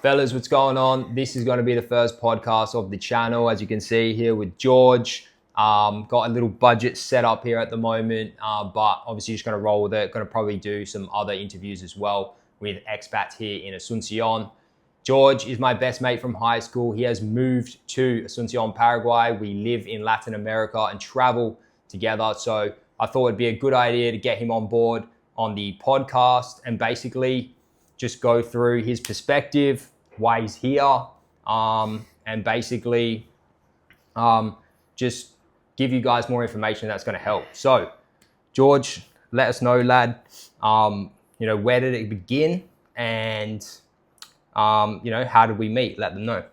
Fellas, what's going on? This is going to be the first podcast of the channel, as you can see here with George. Got a little budget set up here at the moment, but obviously just going to roll with it. Going to probably do some other interviews as well with expats here in Asuncion. George is my best mate from high school. He has moved to Asuncion, Paraguay. We live in Latin America and travel together. So I thought it'd be a good idea to get him on board on the podcast and basically just go through his perspective, why he's here, and basically just give you guys more information that's going to help. So, George, let us know, lad, where did it begin and, how did we meet? Let them know.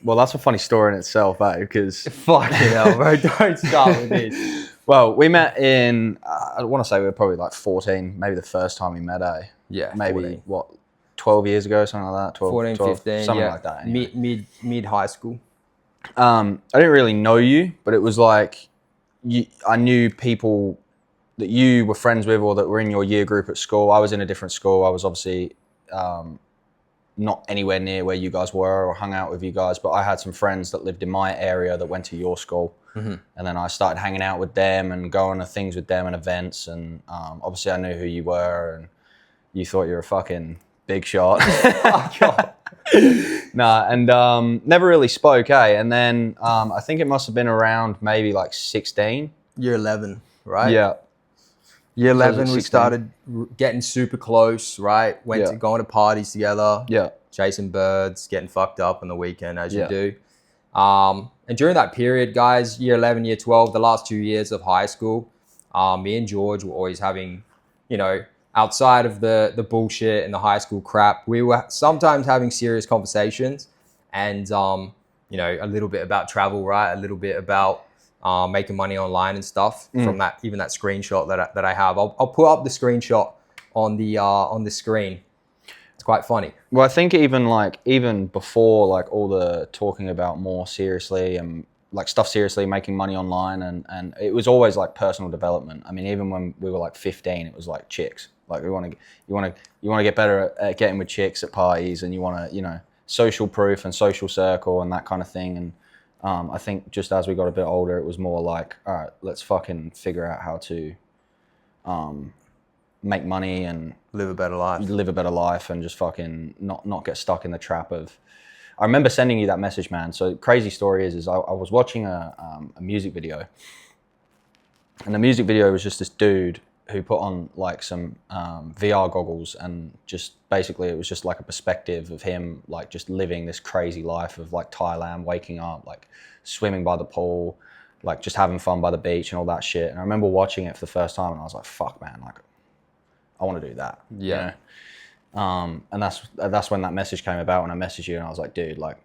Well, that's a funny story in itself, because... Fucking hell, bro. Don't start with this. Well, we met in, I want to say we were probably like 14, maybe the first time we met, Yeah, maybe, 14. 12 years ago, something like that? 12, 15, something yeah. like that. Anyway. Mid high school. I didn't really know you, but it was like, I knew people that you were friends with or that were in your year group at school. I was in a different school. I was obviously not anywhere near where you guys were or hung out with you guys, but I had some friends that lived in my area that went to your school. Mm-hmm. And then I started hanging out with them and going to things with them and events. And obviously I knew who you were and you thought you were a fucking big shot. Never really spoke, And then I think it must have been around maybe like 16. Year 11, right? Yeah. Year 11, we started getting super close, right? Went to going to parties together. Yeah. Chasing birds, getting fucked up on the weekend, as you do. And during that period, guys, year 11, year 12, the last 2 years of high school, me and George were always having, outside of the bullshit and the high school crap, we were sometimes having serious conversations and, a little bit about travel, right? A little bit about making money online and stuff from that screenshot that I have. I'll put up the screenshot on the screen. It's quite funny. Well, I think even before like all the talking about more seriously and like stuff seriously, making money online and it was always like personal development. I mean, even when we were like 15, it was like chicks. Like you want to get better at getting with chicks at parties, and you want to social proof and social circle and that kind of thing. And I think just as we got a bit older, it was more like, all right, let's fucking figure out how to make money and live a better life and just fucking not get stuck in the trap of. I remember sending you that message, man. So crazy story is I was watching a music video, and the music video was just this dude who put on like some VR goggles, and just basically it was just like a perspective of him like just living this crazy life of like Thailand, waking up, like swimming by the pool, like just having fun by the beach and all that shit. And I remember watching it for the first time and I was like, fuck man, like I want to do that. Yeah. And that's when that message came about, and I messaged you and I was like, dude, like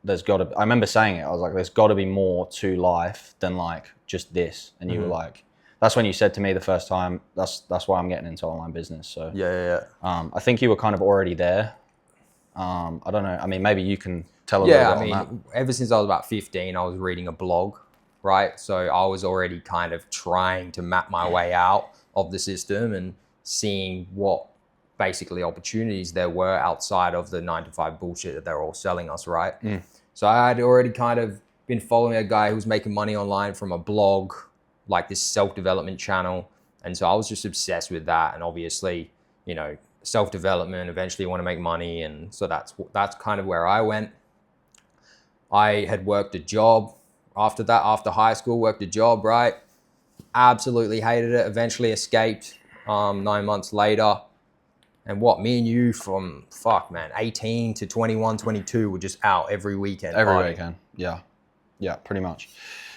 I remember saying it, I was like, there's got to be more to life than like just this. And you were like, that's when you said to me the first time, that's why I'm getting into online business. So yeah. I think you were kind of already there. I don't know. I mean, maybe you can tell a little bit on that. Ever since I was about 15, I was reading a blog, right? So I was already kind of trying to map my way out of the system and seeing what basically opportunities there were outside of the 9-to-5 bullshit that they're all selling us, right? So I had already kind of been following a guy who was making money online from a blog, like this self-development channel. And so I was just obsessed with that. And obviously, self-development, eventually you want to make money. And so that's kind of where I went. I had worked a job after that, after high school, worked a job, right? Absolutely hated it. Eventually escaped 9 months later. And me and you from 18 to 21, 22 were just out every weekend. Every weekend, yeah. Yeah, pretty much.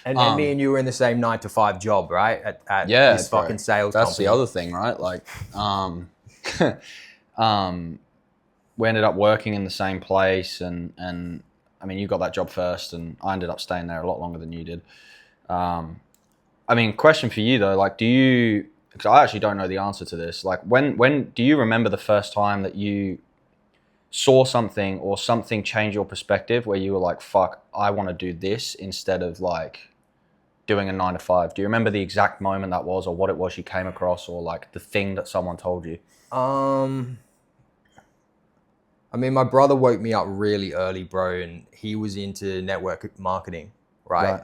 And me and you were in the same 9-to-5 job, right? At this fucking sales That's company. the other thing, right? Like, we ended up working in the same place, and I mean, you got that job first, and I ended up staying there a lot longer than you did. I mean, question for you though, like, because I actually don't know the answer to this. Like, when do you remember the first time that you saw something or something change your perspective where you were like, fuck, I want to do this instead of like doing a 9-to-5? Do you remember the exact moment that was, or what it was you came across, or like the thing that someone told you? I mean, my brother woke me up really early, bro, and he was into network marketing, right?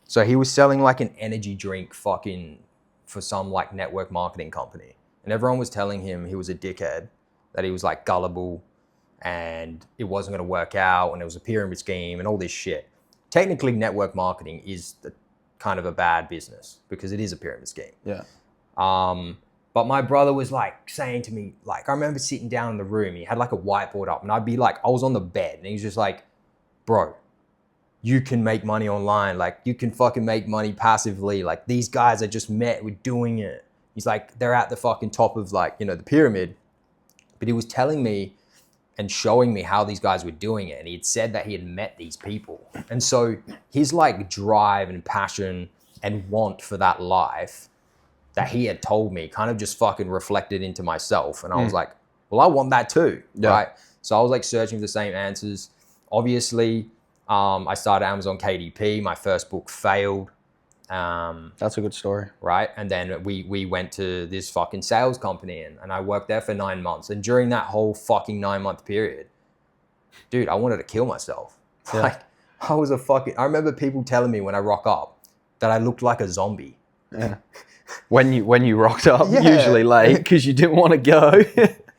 So he was selling like an energy drink fucking for some like network marketing company. And everyone was telling him he was a dickhead, that he was like gullible and it wasn't going to work out and it was a pyramid scheme and all this shit. Technically, network marketing is kind of a bad business because it is a pyramid scheme. Yeah. But my brother was like saying to me, like, I remember sitting down in the room, he had like a whiteboard up and I'd be like, I was on the bed and he was just like, bro, you can make money online. Like you can fucking make money passively. Like these guys I just met were doing it. He's like, they're at the fucking top of like, you know, the pyramid. But he was telling me and showing me how these guys were doing it. And he had said that he had met these people. And so his like drive and passion and want for that life that he had told me kind of just fucking reflected into myself. And I was like, well, I want that too, right? So I was like searching for the same answers. Obviously, I started Amazon KDP. My first book failed. That's a good story. Right? And then we went to this fucking sales company and I worked there for 9 months. And during that whole fucking 9-month period, dude, I wanted to kill myself. Yeah. Like I remember people telling me when I rock up that I looked like a zombie. Yeah. When you rocked up, usually late because you didn't want to go.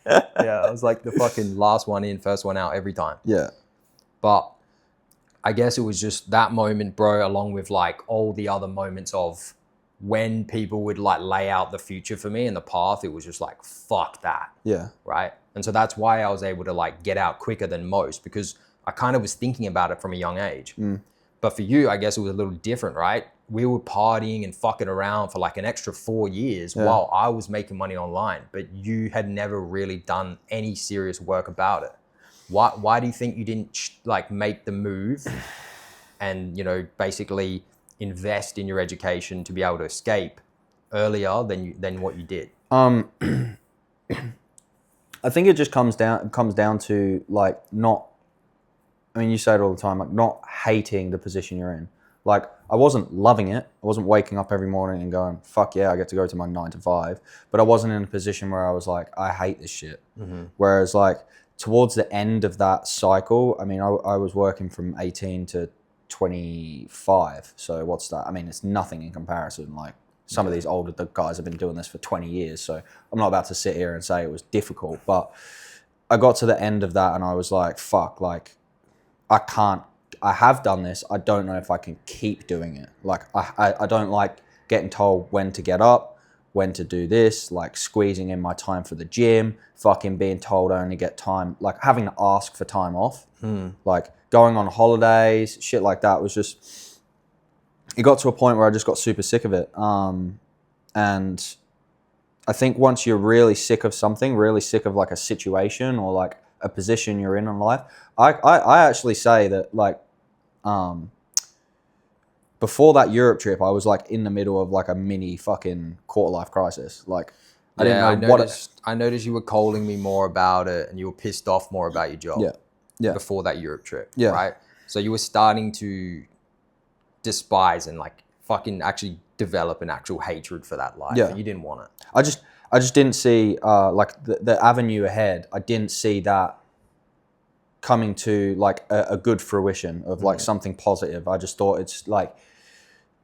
Yeah, I was like the fucking last one in, first one out every time. Yeah. But I guess it was just that moment, bro, along with like all the other moments of when people would like lay out the future for me and the path, it was just like, fuck that. Yeah. Right. And so that's why I was able to like get out quicker than most because I kind of was thinking about it from a young age. But for you, I guess it was a little different, right? We were partying and fucking around for like an extra 4 years while I was making money online, but you had never really done any serious work about it. Why do you think you didn't like make the move and, you know, basically invest in your education to be able to escape earlier than what you did? I think it just comes down to like not, I mean, you say it all the time, like not hating the position you're in. Like I wasn't loving it. I wasn't waking up every morning and going, fuck yeah, I get to go to my 9 to 5. But I wasn't in a position where I was like, I hate this shit. Whereas like towards the end of that cycle, I mean, I was working from 18 to 25. So what's that? I mean, it's nothing in comparison. Like some of these older guys have been doing this for 20 years. So I'm not about to sit here and say it was difficult, but I got to the end of that and I was like, fuck, like I have done this. I don't know if I can keep doing it. Like I don't like getting told when to get up, when to do this, like squeezing in my time for the gym, fucking being told I only get time, like having to ask for time off, like going on holidays, shit like that was just, it got to a point where I just got super sick of it. And I think once you're really sick of something, really sick of like a situation or like a position you're in life, I actually say that like, before that Europe trip, I was like in the middle of like a mini fucking quarter life crisis. Like I didn't know I noticed you were calling me more about it and you were pissed off more about your job. Yeah. Before that Europe trip. Yeah. Right. So you were starting to despise and like fucking actually develop an actual hatred for that life. Yeah. And you didn't want it. I just didn't see like the avenue ahead. I didn't see that coming to like a good fruition of like something positive. I just thought it's like,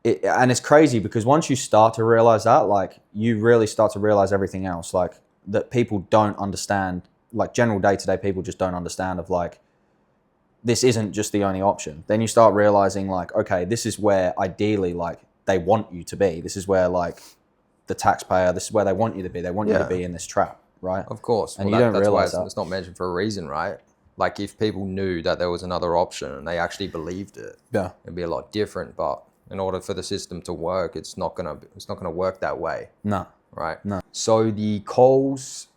and it's crazy because once you start to realize that, like you really start to realize everything else, like that people don't understand, like general day-to-day people just don't understand of like, this isn't just the only option. Then you start realizing like, okay, this is where ideally like they want you to be. This is where like the taxpayer, this is where they want you to be. They want you to be in this trap, right? Of course. And you don't realize that. It's not mentioned for a reason, right? Like if people knew that there was another option and they actually believed it, it'd be a lot different. But in order for the system to work, it's not gonna work that way. No. Right? No. So the calls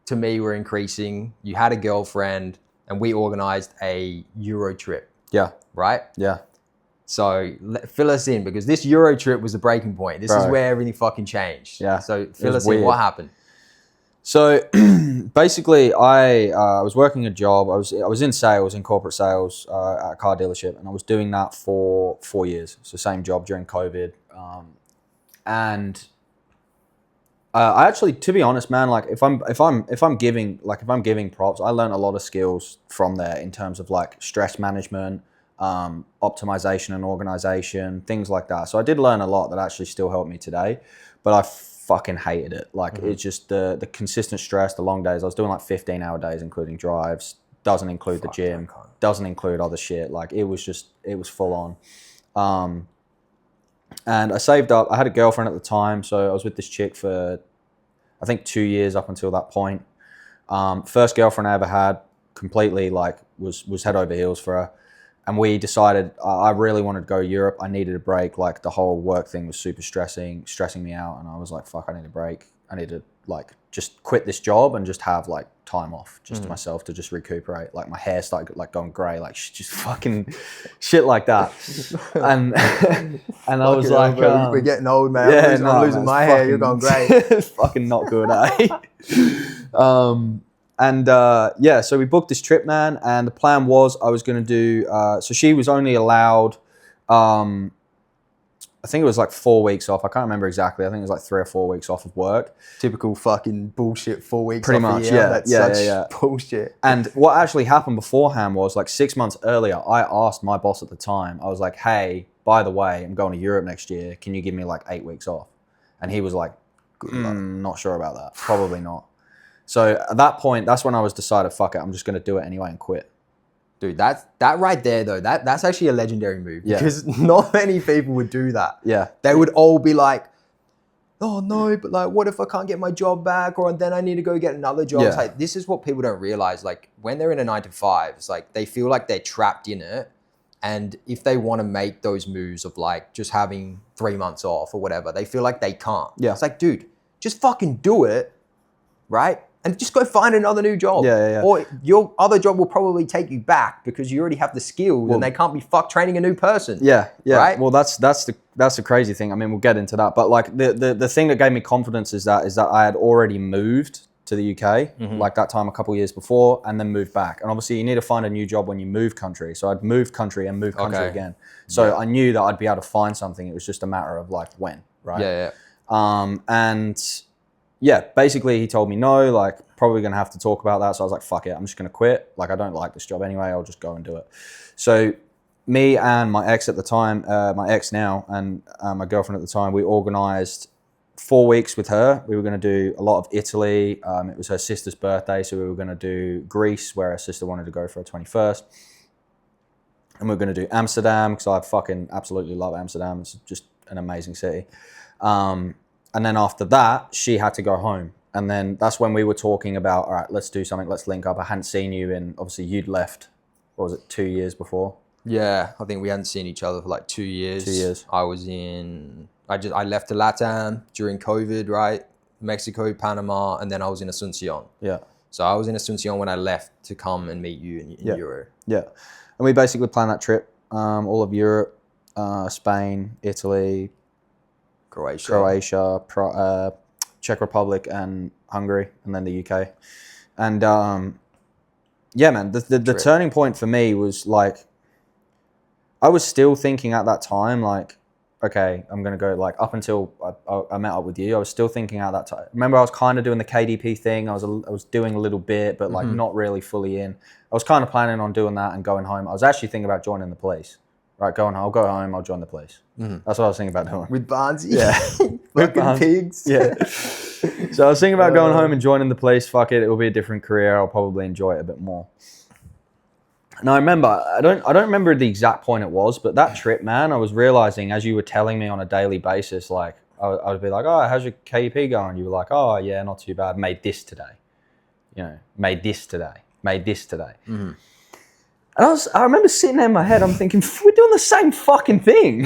to me were increasing. You had a girlfriend and we organized a Euro trip. Yeah. Right? Yeah. So fill us in because this Euro trip was the breaking point. This is where everything fucking changed. Yeah. So fill us in. What happened? So basically, I was working a job. I was in sales, in corporate sales at a car dealership, and I was doing that for 4 years. So same job during COVID, and I actually, to be honest, man, like if I'm giving props, I learned a lot of skills from there in terms of like stress management, optimization and organization, things like that. So I did learn a lot that actually still helped me today, but I fucking hated it. Like it's just the consistent stress, the long days. I was doing like 15-hour days, including drives. Doesn't include the gym. Doesn't include other shit. Like it was full on. And I saved up. I had a girlfriend at the time, so I was with this chick for, I think, 2 years up until that point. First girlfriend I ever had, completely like was head over heels for her. And we decided I really wanted to go to Europe. I needed a break. Like the whole work thing was super stressing me out. And I was like, fuck, I need a break. I need to like just quit this job and just have like time off just to myself to just recuperate. Like my hair started like going gray, like just fucking shit like that. And and I was like, we're getting old, man. Yeah, I'm losing my hair. You're going grey. It's fucking not good, eh? Yeah, so we booked this trip, man, and the plan was I was going to do, so she was only allowed, I think it was like 4 weeks off. I can't remember exactly. I think it was like 3 or 4 weeks off of work. Typical fucking bullshit 4 weeks Pretty off much, a year. yeah. That's such bullshit. And what actually happened beforehand was like 6 months earlier, I asked my boss at the time, I was like, hey, by the way, I'm going to Europe next year. Can you give me like 8 weeks off? And he was like, not sure about that. Probably not. So at that point, that's when I was decided, fuck it, I'm just going to do it anyway and quit. Dude, that right there though, that's actually a legendary move because Yeah. not many people would do that. Yeah. They would all be like, oh no, but like, what if I can't get my job back, or then I need to go get another job? Yeah. It's like, this is what people don't realize. Like when they're in a 9 to 5, it's like they feel like they're trapped in it. And if they want to make those moves of like just having 3 months off or whatever, they feel like they can't. Yeah. It's like, dude, just fucking do it, right? And just go find another new job. Yeah. Or your other job will probably take you back because you already have the skills and they can't be training a new person. Yeah. Right? Well, that's the crazy thing. I mean, we'll get into that. But like the thing that gave me confidence is that I had already moved to the UK, like that time a couple of years before, and then moved back. And obviously you need to find a new job when you move country. So I'd moved country and moved country again. So I knew that I'd be able to find something. It was just a matter of like when, right? Yeah. Basically he told me no, like probably gonna have to talk about that. So I was like, fuck it, I'm just gonna quit. Like I don't like this job anyway, I'll just go and do it. So me and my ex at the time, my ex now, and my girlfriend at the time, we organized 4 weeks with her. We were gonna do a lot of Italy. It was her sister's birthday, so we were gonna do Greece, where her sister wanted to go for her 21st. And we we're gonna do Amsterdam, because I fucking absolutely love Amsterdam. It's just an amazing city. And then after that, she had to go home. And then that's when we were talking about, all right, let's do something, let's link up. I hadn't seen you in, obviously you'd left, what was it, 2 years before? Yeah, I think we hadn't seen each other for like 2 years. 2 years. I left to LATAM during COVID, right? Mexico, Panama, and then I was in Asuncion. Yeah. So I was in Asuncion when I left to come and meet you in Euro. Yeah. And we basically planned that trip, all of Europe, Spain, Italy, Croatia, Czech Republic, and Hungary, and then the UK. And yeah, man, the turning point for me was like, I was still thinking at that time, like, okay, I'm going to go, like, up until I met up with you, I was still thinking at that time. Remember, I was kind of doing the KDP thing. I was doing a little bit, but like not really fully in. I was kind of planning on doing that and going home. I was actually thinking about joining the police. Right, I'll go home, I'll join the police. That's what I was thinking about doing. With Barnesy? Yeah. Fucking pigs? Yeah. So I was thinking about going home and joining the police. Fuck it, will be a different career. I'll probably enjoy it a bit more. And I remember, I don't remember the exact point it was, but that trip, man, I was realizing as you were telling me on a daily basis, like, I would be like, oh, how's your KEP going? You were like, oh, yeah, not too bad. Made this today. You know, made this today. And I remember sitting there in my head, I'm thinking, we're doing the same fucking thing.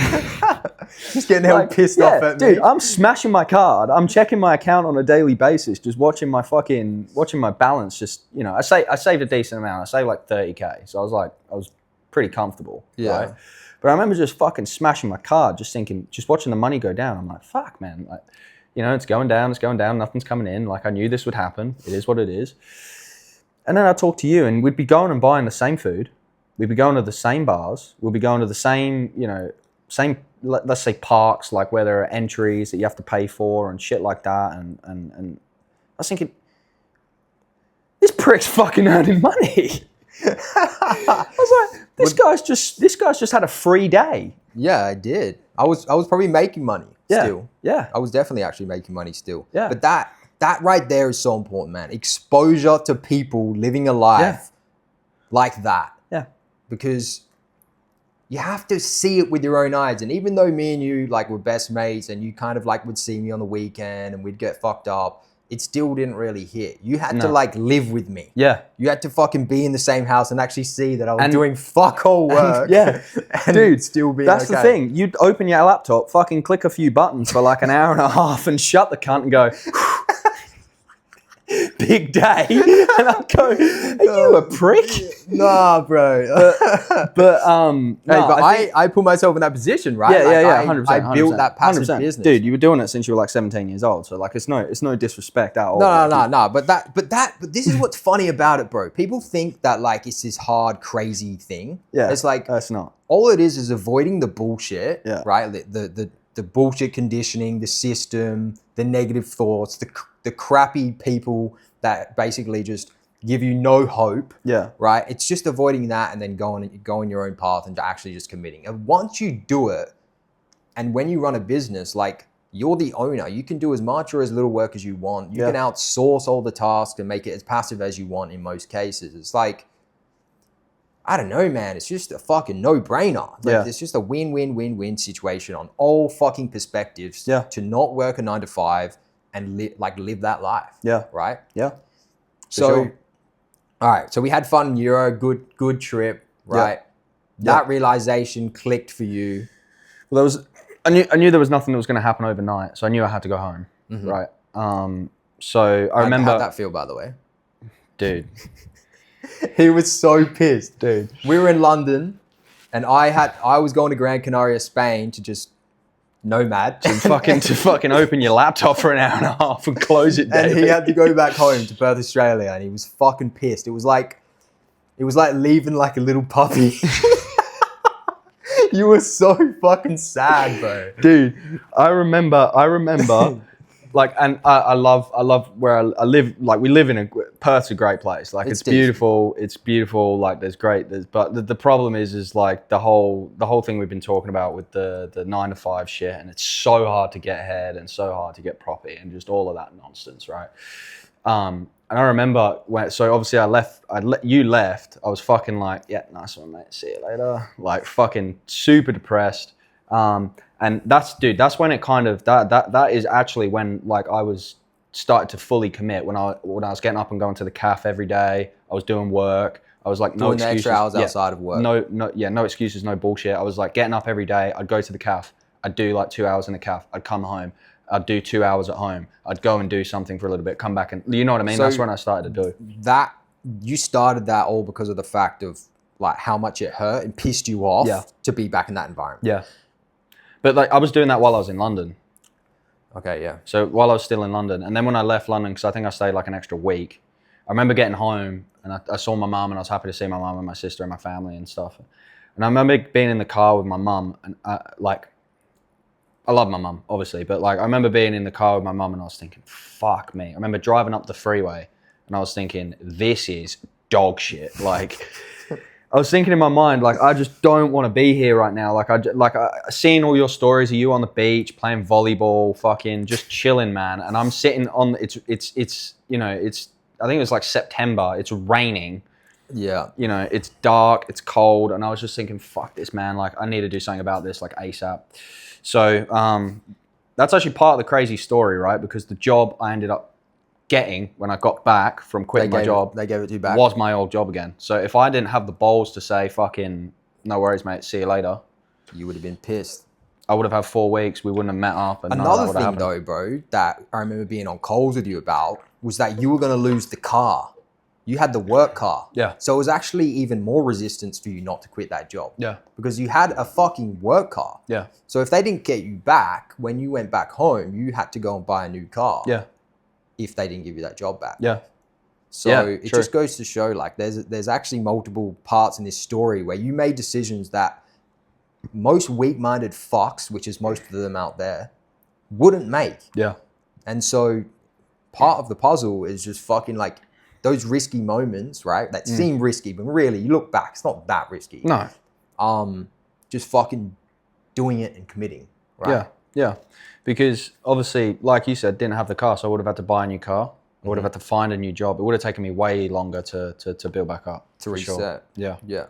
Just getting hell pissed off at me. Dude, I'm smashing my card. I'm checking my account on a daily basis, just watching my balance. Just, you know, I saved a decent amount. I saved like 30K. So I was pretty comfortable. Yeah. Right? But I remember just fucking smashing my card, just thinking, just watching the money go down. I'm like, fuck, man. Like, you know, it's going down, nothing's coming in. Like, I knew this would happen. It is what it is. And then I talked to you, and we'd be going and buying the same food. We'd be going to the same bars. We'd be going to the same, you know, let's say parks, like where there are entries that you have to pay for and shit like that. And I was thinking, this prick's fucking earning money. I was like, this guy's just had a free day. Yeah, I did. I was probably making money still. Yeah. I was definitely actually making money still. Yeah. But that right there is so important, man. Exposure to people living a life like that. Yeah. Because you have to see it with your own eyes. And even though me and you like were best mates and you kind of like would see me on the weekend and we'd get fucked up, it still didn't really hit. You had to like live with me. Yeah. You had to fucking be in the same house and actually see that I was doing fuck all work. And dude, still being that's the thing. You'd open your laptop, fucking click a few buttons for like an hour and a half and shut the cunt and go, big day. And I'd go, are you a prick? Nah, bro. I put myself in that position, right? Yeah, 100%. I built that passive 100%. business. Dude, you were doing it since you were like 17 years old. So like, it's no disrespect at all. No. But this is what's funny about it, bro. People think that like it's this hard, crazy thing. Yeah, it's like it's not. All it is avoiding the bullshit. Yeah. Right. The bullshit conditioning, the system, the negative thoughts, the crappy people that basically just give you no hope. Yeah. Right. It's just avoiding that and then going your own path and actually just committing. And once you do it, and when you run a business, like you're the owner, you can do as much or as little work as you want. You can outsource all the tasks and make it as passive as you want in most cases. It's like, I don't know, man. It's just a fucking no-brainer. Like, it's just a win-win-win-win situation on all fucking perspectives. Yeah. To not work a 9 to 5 and live that life. Yeah. Right. Yeah. So, all right. So we had fun in Euro. Good trip. Right. Yeah. That realization clicked for you. Well, I knew there was nothing that was going to happen overnight, so I knew I had to go home. Mm-hmm. Right. So I remember. How'd that feel, by the way? Dude. He was so pissed. Dude. We were in London and I was going to Gran Canaria, Spain to just nomad. To fucking open your laptop for an hour and a half and close it down. And he had to go back home to Perth, Australia, and he was fucking pissed. It was like leaving like a little puppy. You were so fucking sad, bro. Dude, I remember like, and I love where I live. Like, we live in Perth's a great place. Like, it's beautiful. It's beautiful. Like, but the problem is like the whole thing we've been talking about with the 9 to 5 shit, and it's so hard to get ahead and so hard to get property and just all of that nonsense, right? And I remember so obviously you left. I was fucking like, yeah, nice one, mate. See you later. Like, fucking super depressed. And that's when it kind of, that is actually when like I was started to fully commit, when I was getting up and going to the cafe every day. I was doing work. I was like, no excuses. Doing extra hours outside of work. No excuses, no bullshit. I was like getting up every day. I'd go to the cafe. I'd do like 2 hours in the cafe. I'd come home. I'd do 2 hours at home. I'd go and do something for a little bit, come back, and you know what I mean? So that's when I started to do that. You started that all because of the fact of like how much it hurt and pissed you off to be back in that environment. Yeah. But like I was doing that while I was in London. Okay, yeah. So while I was still in London, and then when I left London, because I think I stayed like an extra week, I remember getting home and I saw my mum, and I was happy to see my mum and my sister and my family and stuff. And I remember being in the car with my mum, and I love my mum, obviously, but like I remember being in the car with my mum and I was thinking, fuck me. I remember driving up the freeway and I was thinking, this is dog shit. Like, I was thinking in my mind, like, I just don't want to be here right now. Like, seeing all your stories of you on the beach, playing volleyball, fucking just chilling, man. And I'm sitting on, it's you know, I think it was like September. It's raining. Yeah. You know, it's dark, it's cold. And I was just thinking, fuck this, man. Like, I need to do something about this, like ASAP. So that's actually part of the crazy story, right? Because the job I ended up getting when I got back from quitting my job, they gave it to you back, was my old job again. So if I didn't have the balls to say, fucking, no worries, mate, see you later, you would have been pissed. I would have had 4 weeks. We wouldn't have met up. And another thing though, bro, that I remember being on calls with you about was that you were going to lose the car. You had the work car. Yeah. So it was actually even more resistance for you not to quit that job. Yeah. Because you had a fucking work car. Yeah. So if they didn't get you back, when you went back home, you had to go and buy a new car. Yeah. If they didn't give you that job back. Yeah. So it just goes to show, like, there's actually multiple parts in this story where you made decisions that most weak-minded fucks, which is most of them out there, wouldn't make. Yeah. And so part of the puzzle is just fucking like those risky moments, right? That seem risky, but really you look back, it's not that risky. No. Just fucking doing it and committing, right? Yeah. Yeah. Because obviously, like you said, didn't have the car, so I would have had to buy a new car. I would have had to find a new job. It would have taken me way longer to build back up. To reset. Sure. Yeah. Yeah.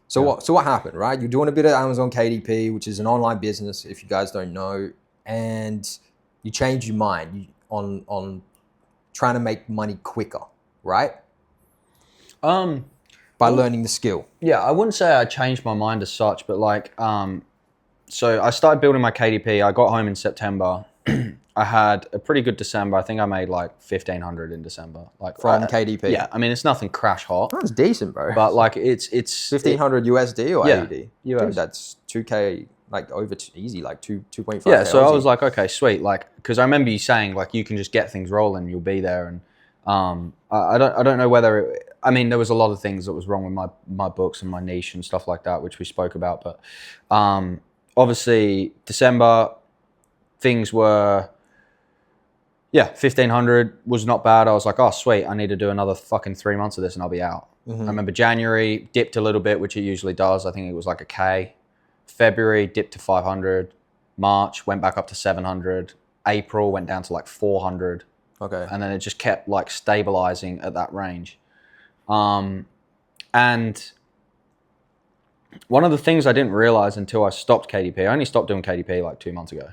So what happened, right? You're doing a bit of Amazon KDP, which is an online business, if you guys don't know, and you changed your mind on trying to make money quicker, right? By learning the skill. Yeah, I wouldn't say I changed my mind as such, but like, so I started building my KDP. I got home in September. I had a pretty good December. I think I made like 1,500 in December. Like From KDP? Yeah, I mean, it's nothing crash hot. That's decent, bro. But like, it's 1,500 USD or AUD? US. Dude, that's 2K, like over easy, like 2.5. Yeah, so I was like, okay, sweet. Like, because I remember you saying like, you can just get things rolling, you'll be there. And I don't know whether I mean, there was a lot of things that was wrong with my books and my niche and stuff like that, which we spoke about. But obviously, December, things were, 1,500 was not bad. I was like, oh, sweet, I need to do another fucking 3 months of this and I'll be out. I remember January dipped a little bit, which it usually does. I think it was like a K. February dipped to 500. March went back up to 700. April went down to like 400. Okay. And then it just kept like stabilizing at that range. And one of the things I didn't realize until I stopped KDP, I only stopped doing KDP like 2 months ago.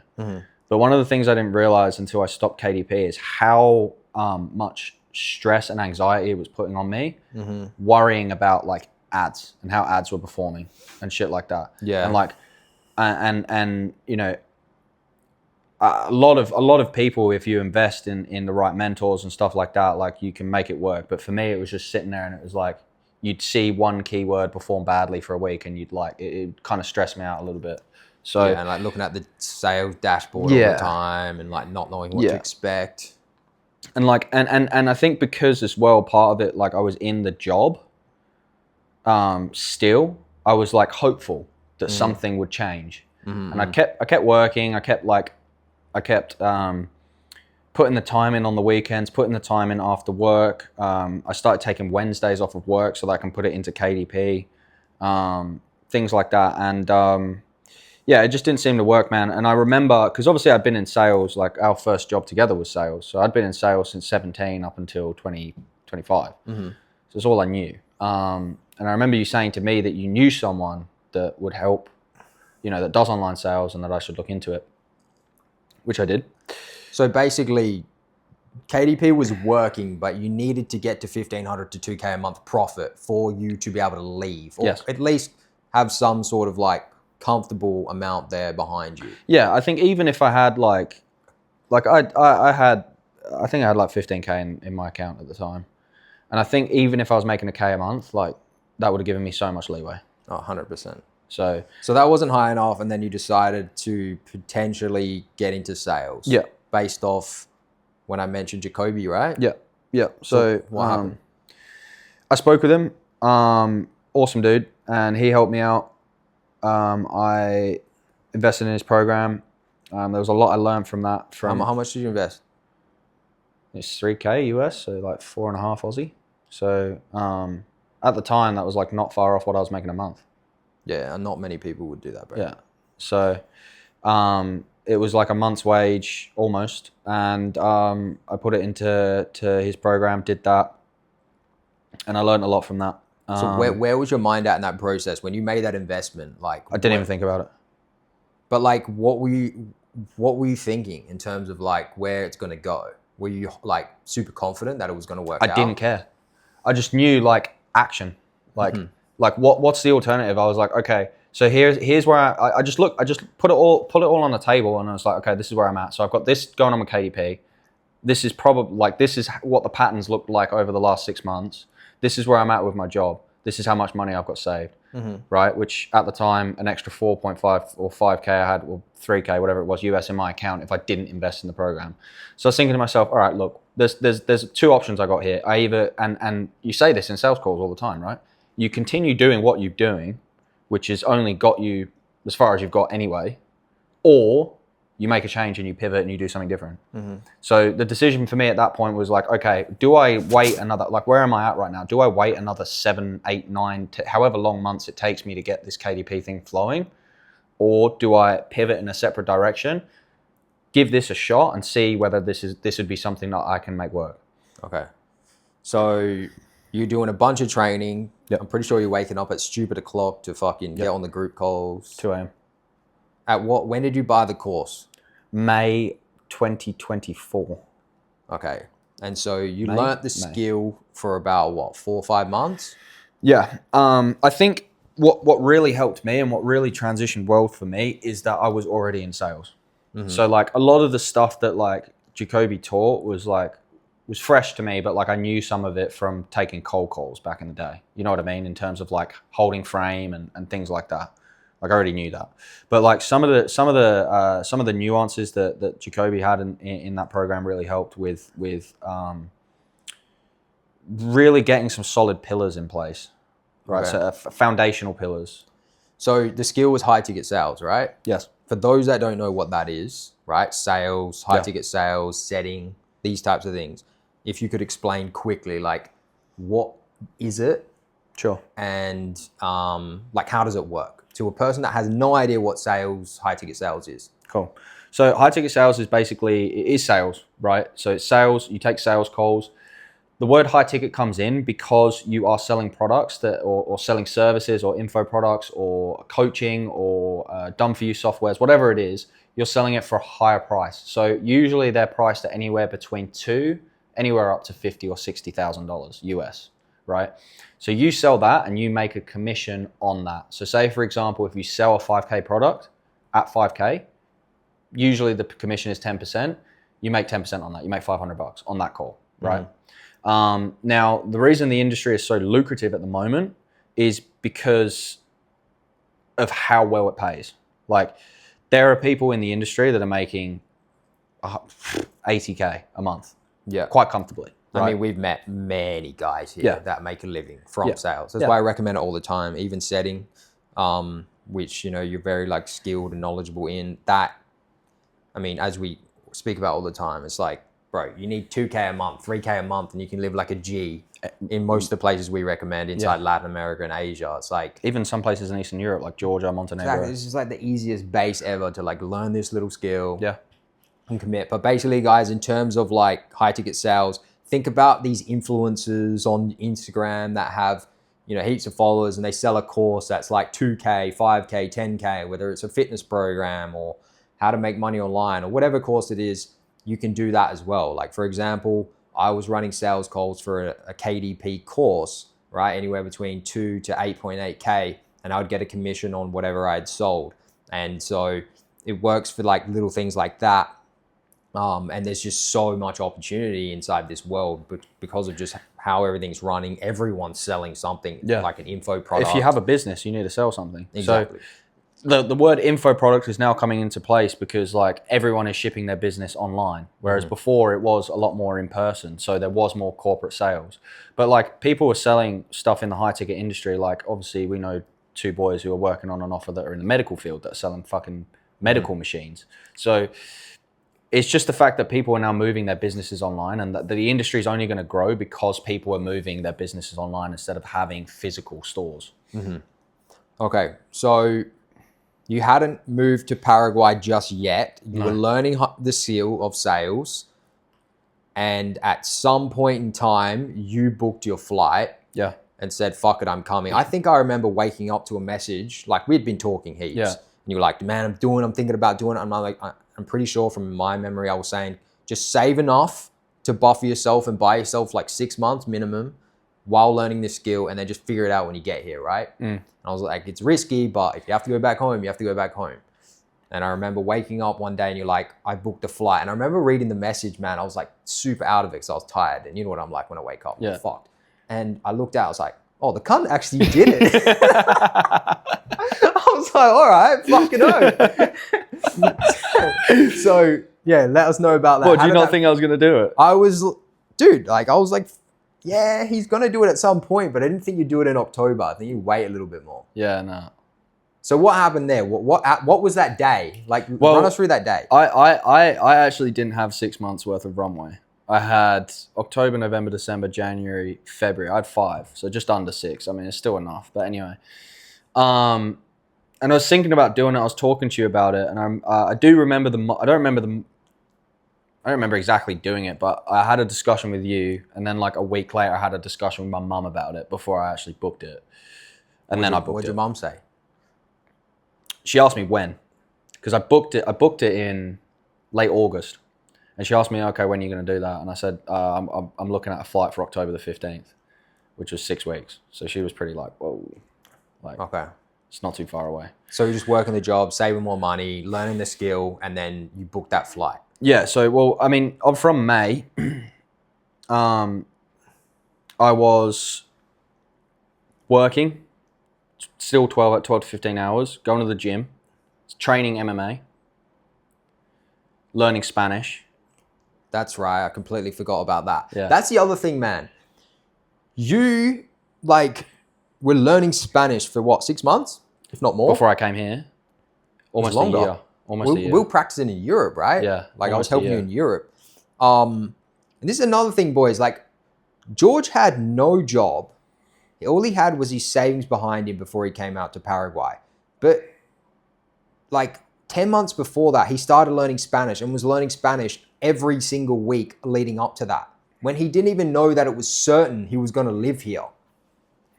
But one of the things I didn't realize until I stopped KDP is how much stress and anxiety it was putting on me, worrying about like ads and how ads were performing and shit like that. Yeah. And like, and you know, a lot of people, if you invest in the right mentors and stuff like that, like you can make it work. But for me, it was just sitting there and it was like, you'd see one keyword perform badly for a week and you'd like, it kind of stressed me out a little bit. So and like looking at the sales dashboard all the time and like not knowing what to expect. And like, and I think because as well, part of it, like I was in the job, still, I was like hopeful that something would change. And I kept working. I kept putting the time in on the weekends, putting the time in after work. I started taking Wednesdays off of work so that I can put it into KDP, things like that. And it just didn't seem to work, man. And I remember, because obviously I'd been in sales, like our first job together was sales. So I'd been in sales since 17 up until 25. So it's all I knew. And I remember you saying to me that you knew someone that would help, that does online sales and that I should look into it, which I did. So basically, KDP was working, but you needed to get to 1,500 to 2K a month profit for you to be able to leave, or at least have some sort of like comfortable amount there behind you. Yeah, I think even if I had I think I had like 15K in my account at the time. And I think even if I was making a K a month, like that would have given me so much leeway. Oh, 100%. So that wasn't high enough, and then you decided to potentially get into sales. Yeah. Based off when I mentioned Jacoby, right? Yeah. Yeah. So what happened? I spoke with him. Awesome dude. And he helped me out. I invested in his program. There was a lot I learned from that. How much did you invest? It's 3K US, so like 4.5 Aussie. So at the time, that was like not far off what I was making a month. Yeah, and not many people would do that, bro. Yeah. So it was like a month's wage almost. And I put it into his program, did that. And I learned a lot from that. So where was your mind at in that process when you made that investment? Like I didn't even think about it. But like, what were you thinking in terms of like where it's gonna go? Were you like super confident that it was gonna work out? I didn't care. I just knew like action. Like what's the alternative? I was like, okay, so here's where I just put it all on the table, and I was like, okay, this is where I'm at. So I've got this going on with KDP. This is probably like, this is what the patterns looked like over the last 6 months. This is where I'm at with my job. This is how much money I've got saved, right? Which at the time, an extra 4.5 or 5K I had, or 3K, whatever it was, US in my account if I didn't invest in the program. So I was thinking to myself, all right, look, there's two options I got here. I either, and you say this in sales calls all the time, right? You continue doing what you're doing, which has only got you as far as you've got anyway, or you make a change and you pivot and you do something different. So the decision for me at that point was like, okay, do I wait another, like where am I at right now? Do I wait another 7, 8, 9, however long months it takes me to get this KDP thing flowing? Or do I pivot in a separate direction, give this a shot and see whether this would be something that I can make work? Okay. So you're doing a bunch of training. Yep. I'm pretty sure you're waking up at stupid o'clock to fucking get on the group calls. 2 a.m. When did you buy the course? May 2024. Okay. And so you learnt the skill for about what, 4 or 5 months? Yeah. I think what really helped me and what really transitioned well for me is that I was already in sales. So like a lot of the stuff that like Jacoby taught was fresh to me, but like I knew some of it from taking cold calls back in the day. You know what I mean? In terms of like holding frame and things like that. Like I already knew that, but like some of the nuances that Jacoby had in that program really helped with really getting some solid pillars in place, right? Okay. So foundational pillars. So the skill was high ticket sales, right? Yes. For those that don't know what that is, right? Sales, high ticket sales, setting, these types of things. If you could explain quickly, like what is it? Sure. And like how does it work? To a person that has no idea what sales, high ticket sales is. Cool. So high ticket sales is sales, right? So it's sales, you take sales calls. The word high ticket comes in because you are selling products or selling services or info products or coaching or done for you softwares, whatever it is, you're selling it for a higher price. So usually they're priced at anywhere between anywhere up to $50,000 or $60,000 US, right? So you sell that and you make a commission on that. So say, for example, if you sell a 5K product at 5K, usually the commission is 10%. You make 10% on that. You make $500 on that call, right? Now, the reason the industry is so lucrative at the moment is because of how well it pays. Like there are people in the industry that are making 80K a month, quite comfortably. Right? I mean, we've met many guys here that make a living from sales. That's why I recommend it all the time, even setting, which, you know, you're very like skilled and knowledgeable in that. I mean, as we speak about all the time, it's like, bro, you need 2K a month, 3K a month, and you can live like a G in most of the places we recommend inside Latin America and Asia. It's like even some places in Eastern Europe, like Georgia, Montenegro. Exactly. It's just like the easiest base ever to like learn this little skill and commit. But basically, guys, in terms of like high ticket sales, think about these influencers on Instagram that have, you know, heaps of followers and they sell a course that's like 2K, 5K, 10K, whether it's a fitness program or how to make money online or whatever course it is, you can do that as well. Like, for example, I was running sales calls for a KDP course, right? Anywhere between 2 to 8.8K, and I would get a commission on whatever I had sold. And so it works for like little things like that. And there's just so much opportunity inside this world, but because of just how everything's running, everyone's selling something like an info product. If you have a business, you need to sell something. Exactly. So the word info product is now coming into place because like everyone is shipping their business online, whereas before it was a lot more in person. So there was more corporate sales, but like people were selling stuff in the high ticket industry. Like obviously we know 2 boys who are working on an offer that are in the medical field that are selling fucking medical machines. So it's just the fact that people are now moving their businesses online, and that the industry is only going to grow because people are moving their businesses online instead of having physical stores. Okay, so you hadn't moved to Paraguay just yet. You were learning the skill of sales, and at some point in time, you booked your flight. And said, fuck it, I'm coming. I think I remember waking up to a message, like we'd been talking heaps. And you were like, man, I'm thinking about doing it. I'm pretty sure from my memory, I was saying, just save enough to buffer yourself and buy yourself like 6 months minimum while learning this skill, and then just figure it out when you get here, right? And I was like, it's risky, but if you have to go back home, you have to go back home. And I remember waking up one day and you're like, I booked a flight. And I remember reading the message, man, I was like super out of it because I was tired. And you know what I'm like when I wake up, I'm fucked. And I looked out, I was like, oh, the cunt actually did it. I was like, all right, fucking own. So yeah, let us know about that. What, do you not think I was going to do it? I was like, yeah, he's going to do it at some point, but I didn't think you'd do it in October. I think you wait a little bit more. Yeah, no. So what happened there? What was that day? Like, Well, run us through that day. I actually didn't have 6 months worth of runway. I had October, November, December, January, February. I had 5, so just under 6. I mean, it's still enough. But anyway, and I was thinking about doing it. I was talking to you about it, and I do remember I don't remember exactly doing it, but I had a discussion with you, and then like a week later, I had a discussion with my mum about it before I actually booked it, and then I booked it. What'd your mum say? She asked me when, because I booked it in late August, and she asked me, okay, when are you going to do that? And I said, I'm looking at a flight for October the 15th, which was 6 weeks. So she was pretty like, whoa, like, Okay. it's not too far away. So you're just working the job, saving more money, learning the skill, and then you booked that flight. Yeah. So, well, I mean, I'm from May. I was working, still 12 to 15 hours, going to the gym, training MMA, learning Spanish. That's right. I completely forgot about that. Yeah. That's the other thing, man. You like were learning Spanish for what, 6 months, if not more? Before I came here, almost a year. Almost a year. We were practicing in Europe, right? Yeah, Like I was almost a helping you year. in Europe. And this is another thing, boys. Like George had no job. All he had was his savings behind him before he came out to Paraguay. But like 10 months before that, he started learning Spanish and was learning Spanish every single week leading up to that. When he didn't even know that it was certain he was going to live here.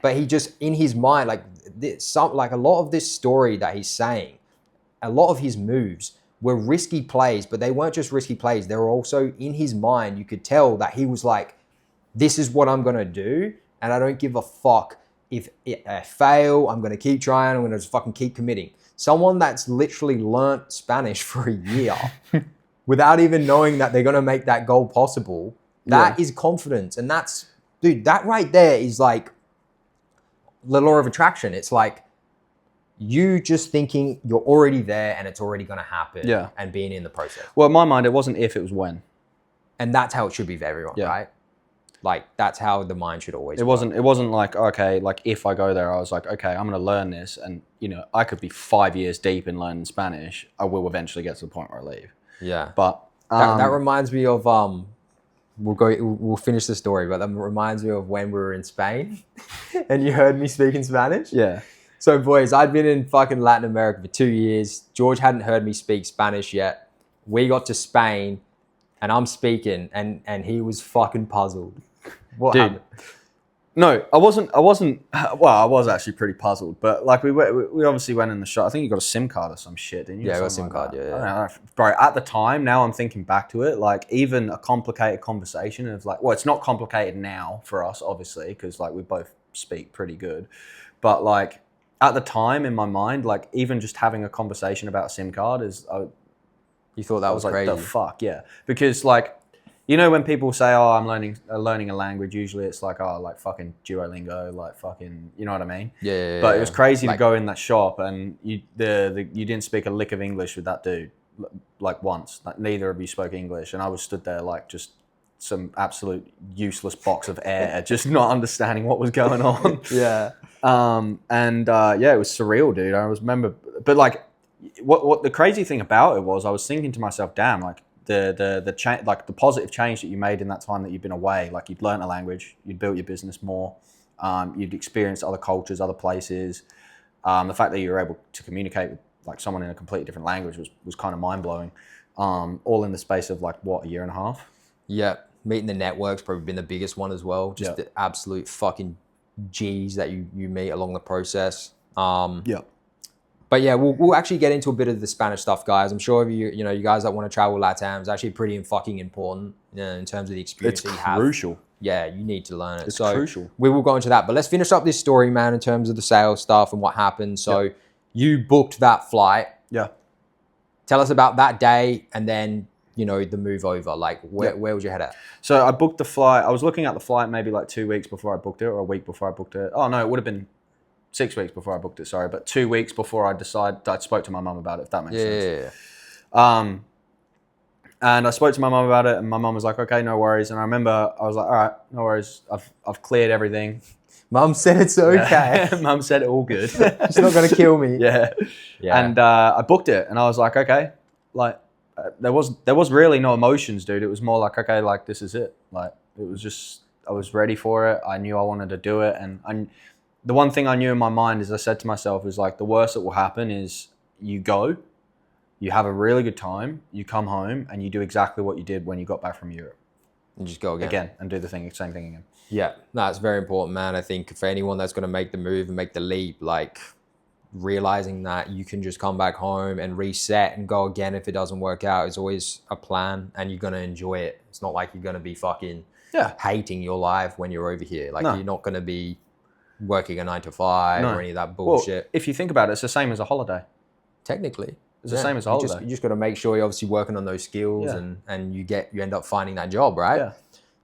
But he just, in his mind, like a lot of this story that he's saying, a lot of his moves were risky plays, but they weren't just risky plays. They were also in his mind. You could tell that he was like, this is what I'm going to do. And I don't give a fuck if I fail. I'm going to keep trying. I'm going to just fucking keep committing. Someone that's literally learnt Spanish for a year without even knowing that they're going to make that goal possible. That is confidence. And that's, dude, that right there is like the law of attraction. It's like you just thinking you're already there and it's already going to happen. Yeah. And being in the process. Well, in my mind, it wasn't if, it was when. And that's how it should be for everyone, right? Like that's how the mind should always work. It wasn't like, okay, like if I go there, I was like, okay, I'm going to learn this. And, you know, I could be 5 years deep in learning Spanish. I will eventually get to the point where I leave. Yeah. But that reminds me of, we'll finish the story, but that reminds me of when we were in Spain and you heard me speaking Spanish. Yeah. So boys, I'd been in fucking Latin America for 2 years. George hadn't heard me speak Spanish yet. We got to Spain and I'm speaking and he was fucking puzzled. What happened? No, I wasn't. Well, I was actually pretty puzzled, but like we obviously went in the shop. I think you got a SIM card or some shit, didn't you? Yeah, I got a Something SIM like card, that. yeah. I don't know, bro. At the time, now I'm thinking back to it, like even a complicated conversation of like, well, it's not complicated now for us, obviously, because like we both speak pretty good, but like at the time in my mind, like even just having a conversation about a SIM card is, You thought that was like, crazy? the fuck, yeah, because like. You know when people say, "Oh, I'm learning a language," usually it's like, "Oh, like fucking Duolingo, like fucking," you know what I mean? Yeah. But it was crazy like, to go in that shop and you didn't speak a lick of English with that dude, like once. Like neither of you spoke English, and I was stood there like just some absolute useless box of air, just not understanding what was going on. Yeah. Yeah, it was surreal, dude. I remember, but like, what the crazy thing about it was, I was thinking to myself, damn, like. The change, like the positive change that you made in that time that you've been away, like you'd learned a language, you'd built your business more, you'd experienced other cultures, other places. The fact that you were able to communicate with like someone in a completely different language was kind of mind blowing. All in the space of like what, a year and a half. Yeah, meeting the network's probably been the biggest one as well. Just the absolute fucking G's that you meet along the process. But yeah, we'll actually get into a bit of the Spanish stuff, guys. I'm sure you guys that want to travel LATAM is actually pretty fucking important in terms of the experience that you have. It's crucial. Yeah, you need to learn it. It's crucial. We will go into that. But let's finish up this story, man, in terms of the sales stuff and what happened. So you booked that flight. Yeah. Tell us about that day and then, the move over. Like, where was your head at? So I booked the flight. I was looking at the flight maybe like 2 weeks before I booked it, or a week before I booked it. Oh, no, it would have been 6 weeks before I booked it, sorry, but 2 weeks before I spoke to my mum about it, if that makes sense. Yeah. And I spoke to my mum about it, and my mum was like, okay, no worries. And I remember I was like, all right, no worries. I've cleared everything. Mum said it's okay. Mum said all good. It's not going to kill me. Yeah. And I booked it, and I was like, okay, like there was really no emotions, dude. It was more like, okay, like this is it. Like it was just, I was ready for it. I knew I wanted to do it, and the one thing I knew in my mind is I said to myself is like, the worst that will happen is you go, you have a really good time, you come home, and you do exactly what you did when you got back from Europe. And just go Again, and do the same thing again. Yeah, that's very important, man. I think for anyone that's going to make the move and make the leap, like realizing that you can just come back home and reset and go again if it doesn't work out is always a plan, and you're going to enjoy it. It's not like you're going to be fucking hating your life when you're over here. Like you're not going to be working a 9 to 5 or any of that bullshit. Well, if you think about it, it's the same as a holiday. Technically. It's the same as a holiday. You just got to make sure you're obviously working on those skills and you end up finding that job, right? Yeah.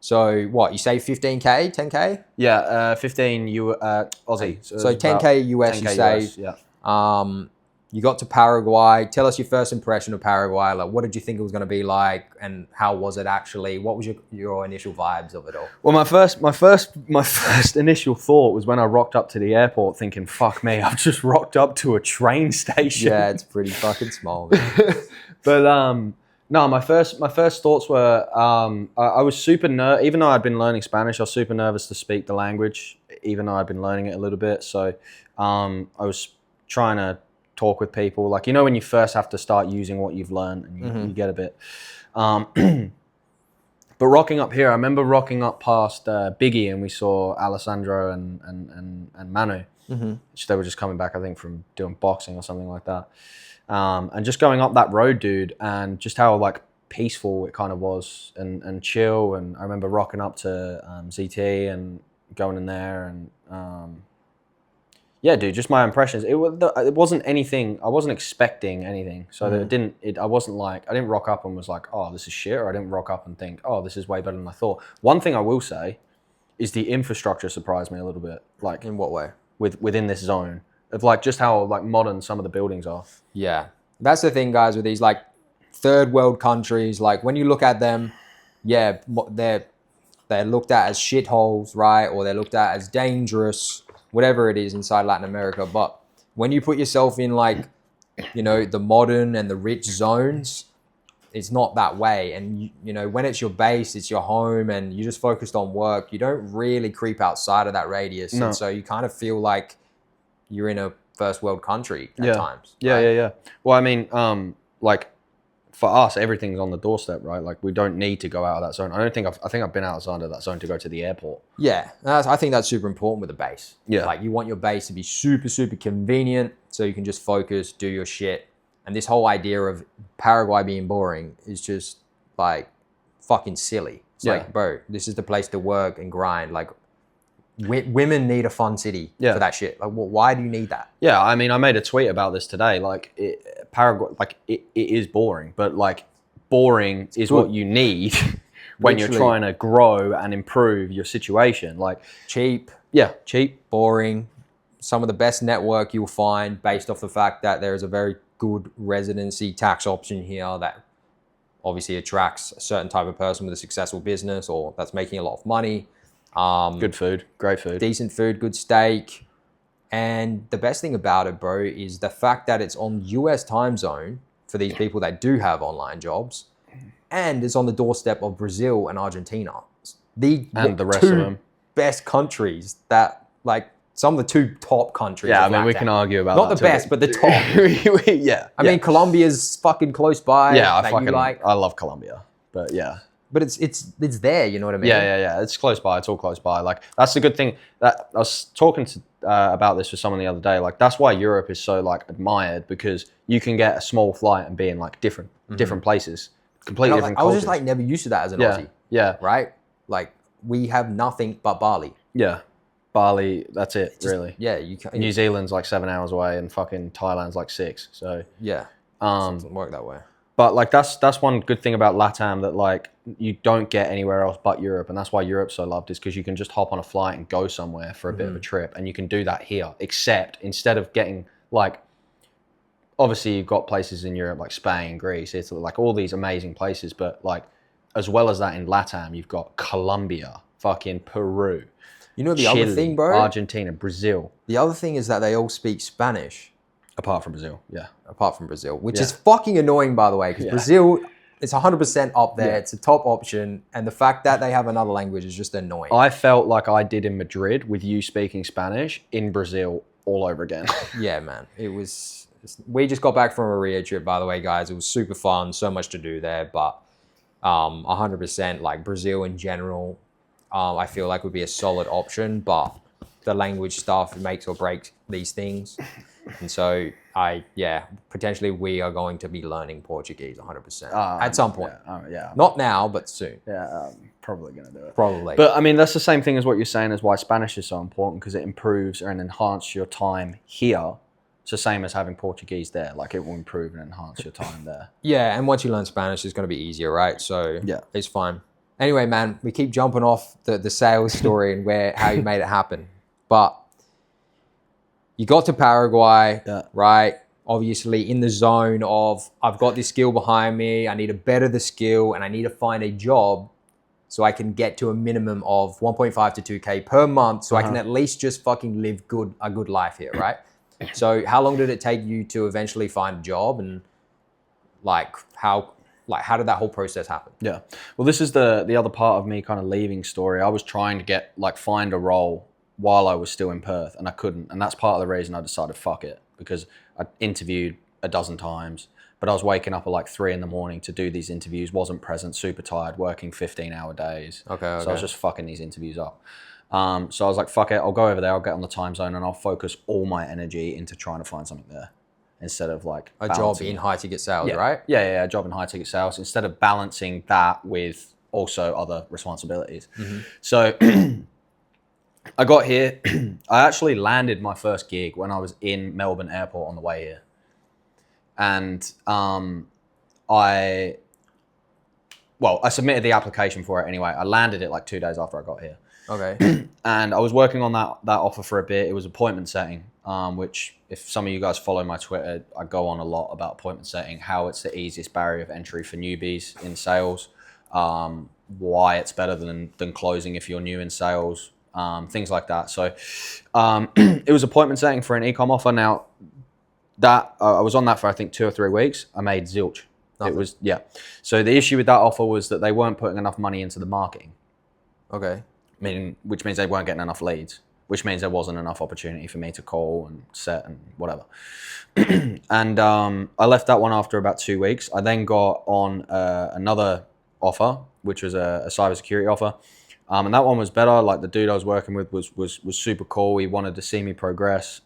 So what, you say 15K, 10K? Yeah, 15 Aussie. So 10K US 10K you say. US, yeah. You got to Paraguay. Tell us your first impression of Paraguay. Like, what did you think it was going to be like, and how was it actually? What was your initial vibes of it all? Well, my first initial thought was when I rocked up to the airport, thinking, "Fuck me, I've just rocked up to a train station." Yeah, it's pretty fucking small. Man. But no, my first thoughts were I was super nervous. Even though I'd been learning Spanish, I was super nervous to speak the language, even though I'd been learning it a little bit. So I was trying to talk with people, like, you know, when you first have to start using what you've learned, and you get a bit. But rocking up here, I remember rocking up past Biggie, and we saw Alessandro and Manu. Which they were just coming back, I think, from doing boxing or something like that. And just going up that road, dude, and just how like peaceful it kind of was, and chill. And I remember rocking up to ZT and going in there, and yeah, dude, just my impressions. It wasn't anything. I wasn't expecting anything, so that I didn't rock up and was like, oh, this is shit, or I didn't rock up and think, oh, this is way better than I thought. One thing I will say is the infrastructure surprised me a little bit. Like, in what way? Within this zone of like just how like modern some of the buildings are. Yeah, that's the thing, guys, with these like third world countries. Like when you look at them, yeah, they're looked at as shitholes, right? Or they're looked at as dangerous, whatever it is inside Latin America. But when you put yourself in like, you know, the modern and the rich zones, it's not that way. And you know, when it's your base, it's your home, and you're just focused on work, you don't really creep outside of that radius. No. And so you kind of feel like you're in a first world country at times. Right? Yeah. Well, I mean, like for us, everything's on the doorstep, right? Like we don't need to go out of that zone. I think I've been outside of that zone to go to the airport. Yeah, I think that's super important with the base. Yeah. Like you want your base to be super, super convenient so you can just focus, do your shit. And this whole idea of Paraguay being boring is just like fucking silly. It's like, bro, this is the place to work and grind. Like women need a fun city for that shit. Like, why do you need that? Yeah, I mean, I made a tweet about this today. Like Paraguay, like it is boring, but like boring is what you need when you're trying to grow and improve your situation. Like cheap, boring. Some of the best network you'll find based off the fact that there is a very good residency tax option here that obviously attracts a certain type of person with a successful business or that's making a lot of money. Good food, great food. Decent food, good steak. And the best thing about it, bro, is the fact that it's on US time zone for these people that do have online jobs, and it's on the doorstep of Brazil and Argentina. The rest of them. Best countries that, like, some of the two top countries. Yeah, I mean, we can argue about not the best, but the top. I mean, Colombia's fucking close by. Yeah, I love Colombia, but yeah. But it's there, you know what I mean? Yeah. It's close by. It's all close by. Like that's the good thing. That I was talking to about this with someone the other day. Like that's why Europe is so like admired, because you can get a small flight and be in like different places, completely different cultures. I was just like never used to that as an Aussie. Yeah. Right? Like we have nothing but Bali. Yeah. Bali, that's it, really. Yeah, you can. New Zealand's like 7 hours away, and fucking Thailand's like 6. So yeah, it doesn't work that way. But like that's one good thing about LATAM that like you don't get anywhere else but Europe, and that's why Europe's so loved, is because you can just hop on a flight and go somewhere for a bit of a trip, and you can do that here. Except instead of getting like, obviously you've got places in Europe like Spain, Greece, Italy, like all these amazing places, but like as well as that in LATAM, you've got Colombia, fucking Peru. You know the Chile, other thing, bro? Argentina, Brazil. The other thing is that they all speak Spanish. Apart from Brazil, yeah. Apart from Brazil, which Yeah. is fucking annoying, by the way, because Yeah. Brazil, it's 100% up there. Yeah. It's a top option. And the fact that they have another language is just annoying. I felt like I did in Madrid with you speaking Spanish in Brazil all over again. Yeah, man. We just got back from a Rio trip, by the way, guys. It was super fun. So much to do there. But 100%, like Brazil in general, I feel like would be a solid option. But the language stuff makes or breaks these things. And so potentially we are going to be learning Portuguese 100% at some point. Yeah. Not now, but soon. Yeah, probably going to do it. Probably. But I mean, that's the same thing as what you're saying is why Spanish is so important, because it improves and enhances your time here. It's the same as having Portuguese there. Like it will improve and enhance your time there. Yeah, and once you learn Spanish, it's going to be easier, right? So yeah, it's fine. Anyway, man, we keep jumping off the sales story and how you made it happen. But you got to Paraguay, right? Obviously in the zone of, I've got this skill behind me, I need to better the skill, and I need to find a job so I can get to a minimum of 1.5 to 2K per month so I can at least just fucking live a good life here, right? So how long did it take you to eventually find a job, and how did that whole process happen? Yeah. Well, this is the other part of me kind of leaving story. I was trying to find a role while I was still in Perth, and I couldn't. And that's part of the reason I decided, fuck it, because I interviewed a dozen times, but I was waking up at 3 a.m. to do these interviews, wasn't present, super tired, working 15-hour days. Okay. So I was just fucking these interviews up. So I was like, fuck it, I'll go over there, I'll get on the time zone, and I'll focus all my energy into trying to find something there instead of a job in high ticket sales, right? Yeah, a job in high ticket sales, instead of balancing that with also other responsibilities. Mm-hmm. So I got here. I actually landed my first gig when I was in Melbourne Airport on the way here. And I submitted the application for it anyway. I landed it 2 days after I got here. Okay. And I was working on that offer for a bit. It was appointment setting, which if some of you guys follow my Twitter, I go on a lot about appointment setting, how it's the easiest barrier of entry for newbies in sales, why it's better than closing if you're new in sales, things like that. So it was appointment setting for an e-com offer. Now, that I was on that for I think 2 or 3 weeks. I made zilch. Nothing. It was So the issue with that offer was that they weren't putting enough money into the marketing. Okay. Which means they weren't getting enough leads, which means there wasn't enough opportunity for me to call and set and whatever. And I left that one after about 2 weeks. I then got on another offer, which was a cybersecurity offer. And that one was better. The dude I was working with was super cool. He wanted to see me progress,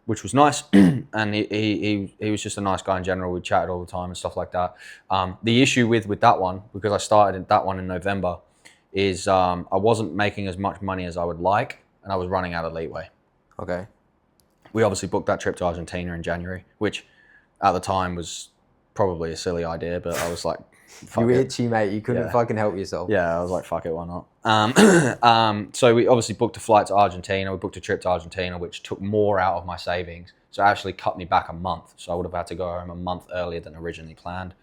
which was nice. And he was just a nice guy in general. We chatted all the time and stuff like that. The issue with that one, because I started that one in November, is I wasn't making as much money as I would like, and I was running out of leeway. Okay. We obviously booked that trip to Argentina in January, which at the time was probably a silly idea, but I was like, fuck you it. itchy, mate. You couldn't fucking help yourself. Yeah, I was like, fuck it, why not? So we obviously booked a flight to Argentina. We booked a trip to Argentina, which took more out of my savings. So it actually cut me back a month. So I would have had to go home a month earlier than originally planned.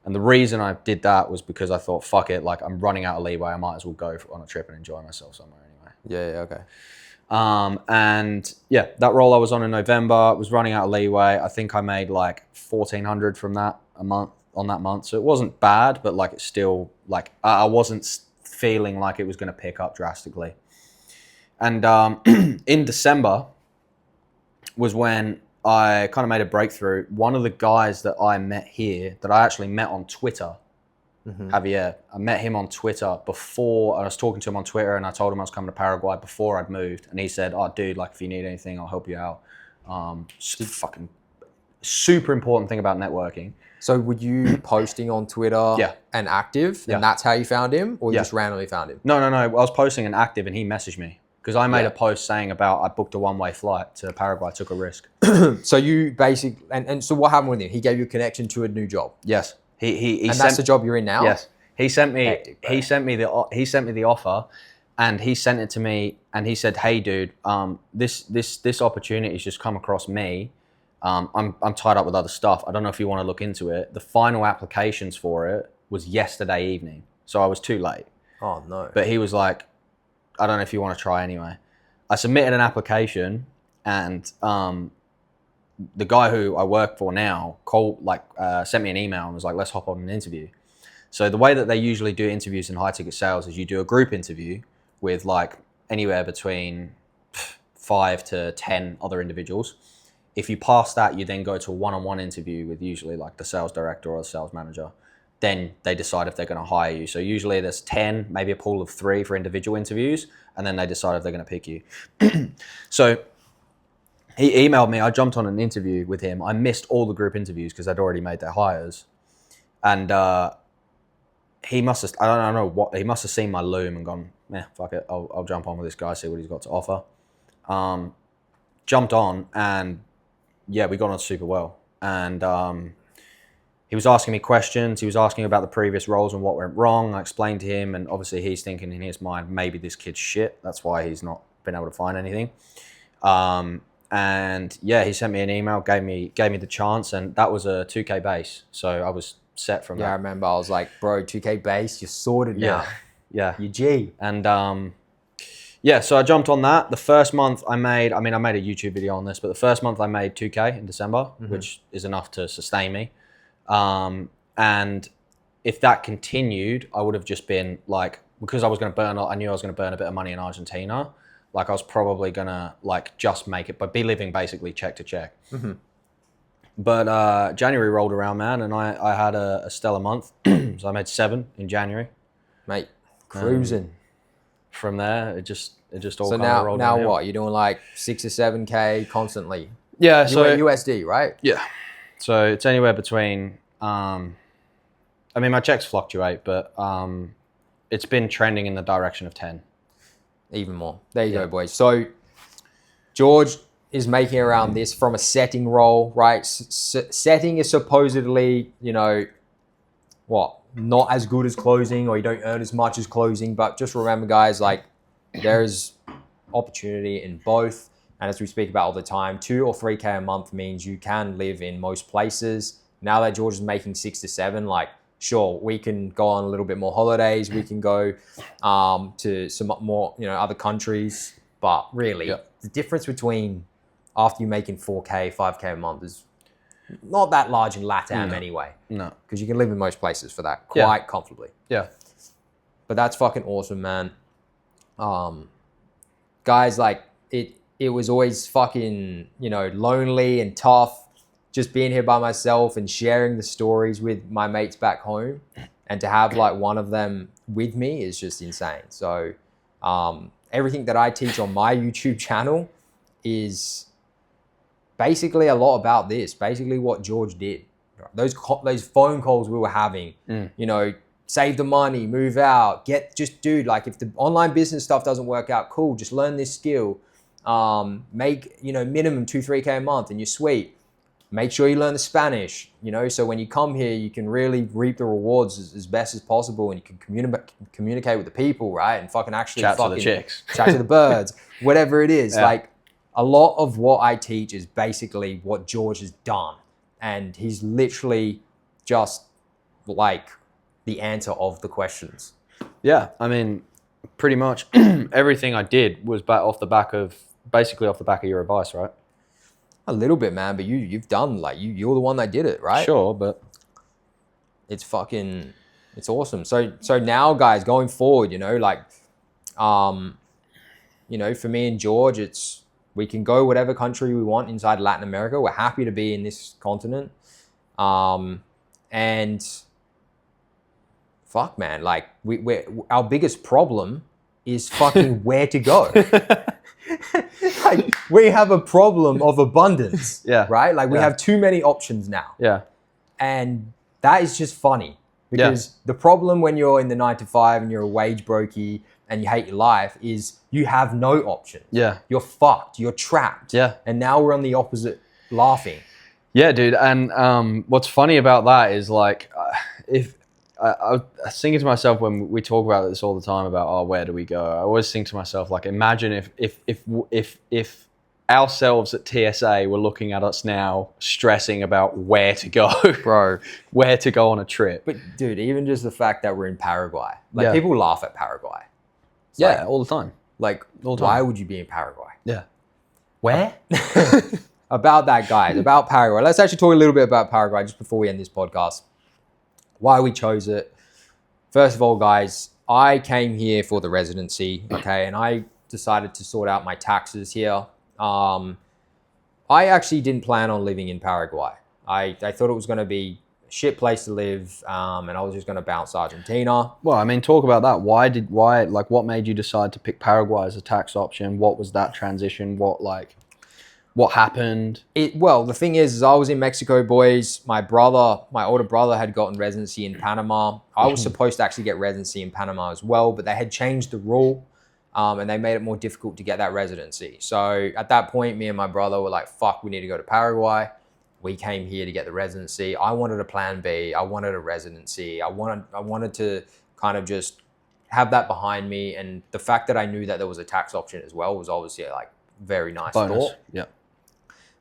And the reason I did that was because I thought, fuck it, I'm running out of leeway. I might as well go on a trip and enjoy myself somewhere anyway. Yeah, okay. And that role I was on in November was running out of leeway. I think I made $1,400 from that a month on that month. So it wasn't bad, but it's still I wasn't feeling like it was going to pick up drastically. And in December was when I kind of made a breakthrough. One of the guys that I met here, that I actually met on Twitter, Javier, I met him on Twitter before. I was talking to him on Twitter, and I told him I was coming to Paraguay before I'd moved. And he said, "Oh, dude, if you need anything, I'll help you out." Fucking super important thing about networking. So were you posting on Twitter and active, and that's how you found him, or you just randomly found him? No. I was posting and active, and he messaged me. Because I made a post saying about I booked a one-way flight to Paraguay, I took a risk. So you basically, and so what happened with him? He gave you a connection to a new job. Yes. He and that's the job you're in now? Yes. He sent me the offer, and he sent it to me, and he said, "Hey dude, this opportunity's just come across me. I'm tied up with other stuff. I don't know if you want to look into it." The final applications for it was yesterday evening. So I was too late. Oh no. But he was like, I don't know if you want to try anyway. I submitted an application, and the guy who I work for now sent me an email and was like, let's hop on an interview. So the way that they usually do interviews in high ticket sales is you do a group interview with like anywhere between 5 to 10 other individuals. If you pass that, you then go to a one-on-one interview with usually like the sales director or the sales manager. Then they decide if they're going to hire you. So usually there's 10, maybe a pool of 3 for individual interviews, and then they decide if they're going to pick you. So he emailed me. I jumped on an interview with him. I missed all the group interviews because they'd already made their hires. And he must have, I don't know what, he must have seen my loom and gone, fuck it, I'll jump on with this guy, see what he's got to offer. Jumped on, and yeah, we got on super well. And he was asking me questions. He was asking about the previous roles and what went wrong. I explained to him, and obviously he's thinking in his mind, maybe this kid's shit. That's why he's not been able to find anything. And yeah, he sent me an email, gave me the chance, and that was a 2K base. So I was set from that. I remember. I was like, bro, 2K base, you're sorted now. Yeah. You G. And yeah, so I jumped on that. The first month I made a YouTube video on this, but the first month I made 2K in December, which is enough to sustain me. And if that continued, I would have just been like, because I knew I was going to burn a bit of money in Argentina. Like I was probably going to like just make it, but be living basically check to check. But January rolled around, man, and I had a stellar month. So I made 7 in January. Mate, cruising. From there, it just all so kind of rolled down. Now what? You're doing like 6 or 7K constantly? Yeah. So USD, right? Yeah. So it's anywhere between, I mean, my checks fluctuate, but it's been trending in the direction of 10. Even more. There you go, boys. So George is making around this from a setting role, right? Setting is supposedly, not as good as closing, or you don't earn as much as closing. But just remember, guys, like there's opportunity in both. And as we speak about all the time, 2 or 3K a month means you can live in most places. Now that George is making 6 to 7, like, sure, we can go on a little bit more holidays. We can go to some more, other countries. But really, the difference between after you're making 4K, 5K a month is not that large in LATAM anyway. No. Because you can live in most places for that quite comfortably. Yeah. But that's fucking awesome, man. Guys, like, it was always fucking, lonely and tough just being here by myself and sharing the stories with my mates back home, and to have like one of them with me is just insane. So everything that I teach on my YouTube channel is basically a lot about this, basically what George did. Those phone calls we were having, save the money, move out, dude, like if the online business stuff doesn't work out, cool, just learn this skill, make, minimum 2-3K a month and you're sweet. Make sure you learn the Spanish, so when you come here, you can really reap the rewards as best as possible, and you can communicate with the people, right? And fucking actually chat to the chicks, chat to the birds, whatever it is. Yeah. Like a lot of what I teach is basically what George has done. And he's literally just like the answer of the questions. Yeah. I mean, pretty much everything I did was off the back of your advice, right? A little bit, man, but you've done, like, you're the one that did it, right? Sure, but it's awesome. So now, guys, going forward, for me and George, we can go whatever country we want inside Latin America. We're happy to be in this continent. And fuck, man, like our biggest problem is fucking where to go. Like, we have a problem of abundance, right? Like we have too many options now. Yeah. And that is just funny, because the problem when you're in the 9 to 5 and you're a wage brokey and you hate your life is you have no options. Yeah. You're fucked. You're trapped. Yeah. And now we're on the opposite, laughing. Yeah, dude. And what's funny about that is like, if I was thinking to myself when we talk about this all the time about, where do we go? I always think to myself, like, imagine if ourselves at TSA were looking at us now, stressing about where to go, bro, where to go on a trip. But dude, even just the fact that we're in Paraguay, like people laugh at Paraguay. It's all the time. Like, All the time. why would you be in Paraguay? Yeah. Where? About that, guys, about Paraguay. Let's actually talk a little bit about Paraguay just before we end this podcast. Why we chose it. First of all, guys, I came here for the residency, okay, and I decided to sort out my taxes here. I actually didn't plan on living in Paraguay. I thought it was going to be a shit place to live, and I was just going to bounce to Argentina. Well, I mean, talk about that. What made you decide to pick Paraguay as a tax option? What was that transition? What happened? Well, the thing is I was in Mexico, boys. My older brother had gotten residency in Panama. I was supposed to actually get residency in Panama as well, but they had changed the rule, and they made it more difficult to get that residency. So at that point, me and my brother were like, fuck, we need to go to Paraguay. We came here to get the residency. I wanted a plan B. I wanted a residency. I wanted to kind of just have that behind me. And the fact that I knew that there was a tax option as well was obviously like very nice thought. Yeah.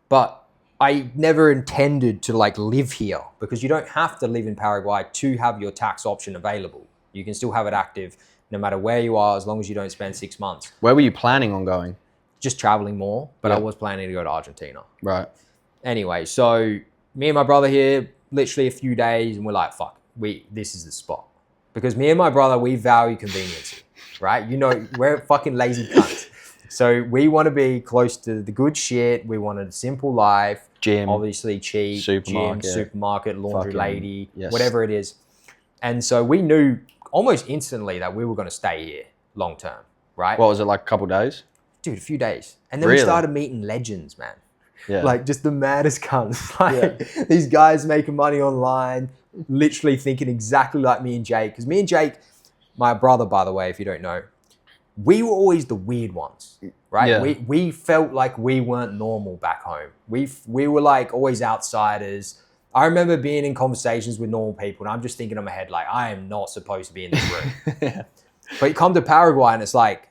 But I never intended to like live here, because you don't have to live in Paraguay to have your tax option available. You can still have it active no matter where you are, as long as you don't spend 6 months. Where were you planning on going? Just traveling more, but Yeah. I was planning to go to Argentina. Right. Anyway, so me and my brother here, literally a few days, and we're like, fuck, this is the spot. Because me and my brother, we value convenience, right? You know, we're fucking lazy cunts. So we want to be close to the good shit. We wanted a simple life. Gym. Obviously cheap. Supermarket, laundry fucking, lady, yes. whatever it is. And so we knew almost instantly that we were going to stay here long term, right? What was it, like a couple of days? Dude, a few days. And then Really? we started meeting legends, man. Yeah. Like just the maddest cunts. Like these guys making money online, literally thinking exactly like me and Jake. Because me and Jake, my brother, by the way, if you don't know, we were always the weird ones, right? Yeah. We felt like we weren't normal back home. We were like always outsiders. I remember being in conversations with normal people, and I'm just thinking in my head, like, I am not supposed to be in this room. Yeah. But you come to Paraguay and it's like,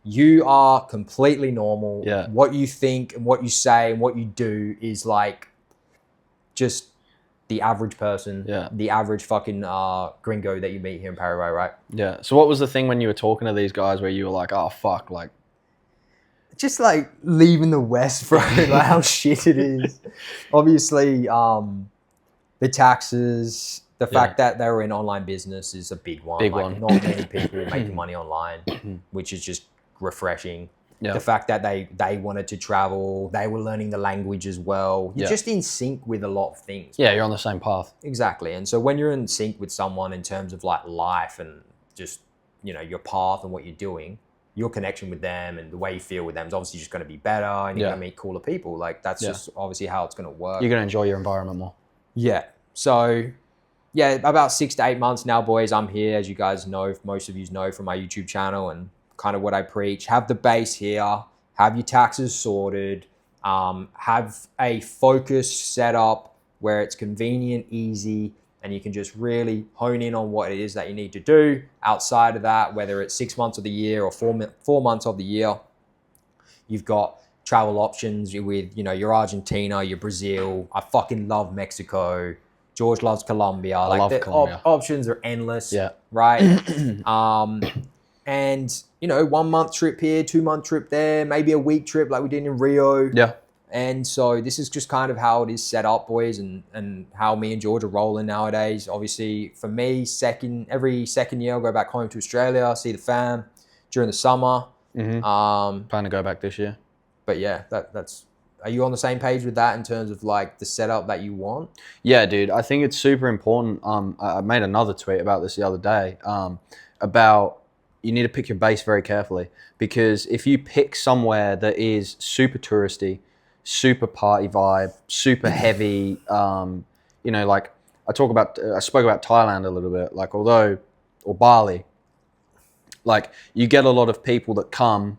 you are completely normal. Yeah. What you think and what you say and what you do is like just the average person, Yeah. the average fucking gringo that you meet here in Paraguay, right? Yeah. So what was the thing when you were talking to these guys where you were like, oh, fuck, like... Just like leaving the West, bro, like how shit it is. Obviously, the taxes, the fact that they were in online business is a big one. Big like one. not many people making money online, which is just refreshing. Yeah. The fact that they wanted to travel, they were learning the language as well. You're just in sync with a lot of things. Yeah, you're on the same path. Exactly. And so when you're in sync with someone in terms of like life and just, you know, your path and what you're doing, your connection with them and the way you feel with them is obviously just going to be better, and you're going to meet cooler people. Like that's just obviously how it's going to work. You're going to enjoy your environment more. Yeah. So yeah, about 6 to 8 months now, boys, I'm here. As you guys know, most of you know from my YouTube channel and kind of what I preach. Have the base here, have your taxes sorted, have a focus set up where it's convenient, easy, and you can just really hone in on what it is that you need to do. Outside of that, whether it's 6 months of the year or 4 months of the year, you've got travel options with, you know, your Argentina, your Brazil. I fucking love Mexico. George loves Colombia. I love Colombia. Options are endless. Yeah. Right. And, you know, 1 month trip here, 2 month trip there, maybe a week trip like we did in Rio. Yeah. And so this is just kind of how it is set up, boys, and how me and George are rolling nowadays. Obviously, for me, every second year, I'll go back home to Australia, see the fam during the summer. Plan to go back this year. But yeah, that's. Are you on the same page with that in terms of like the setup that you want? Yeah, dude. I think it's super important. I made another tweet about this the other day. About you need to pick your base very carefully, because if you pick somewhere that is super touristy, super party vibe, super heavy, you know, like I spoke about Thailand a little bit, like or Bali, like you get a lot of people that come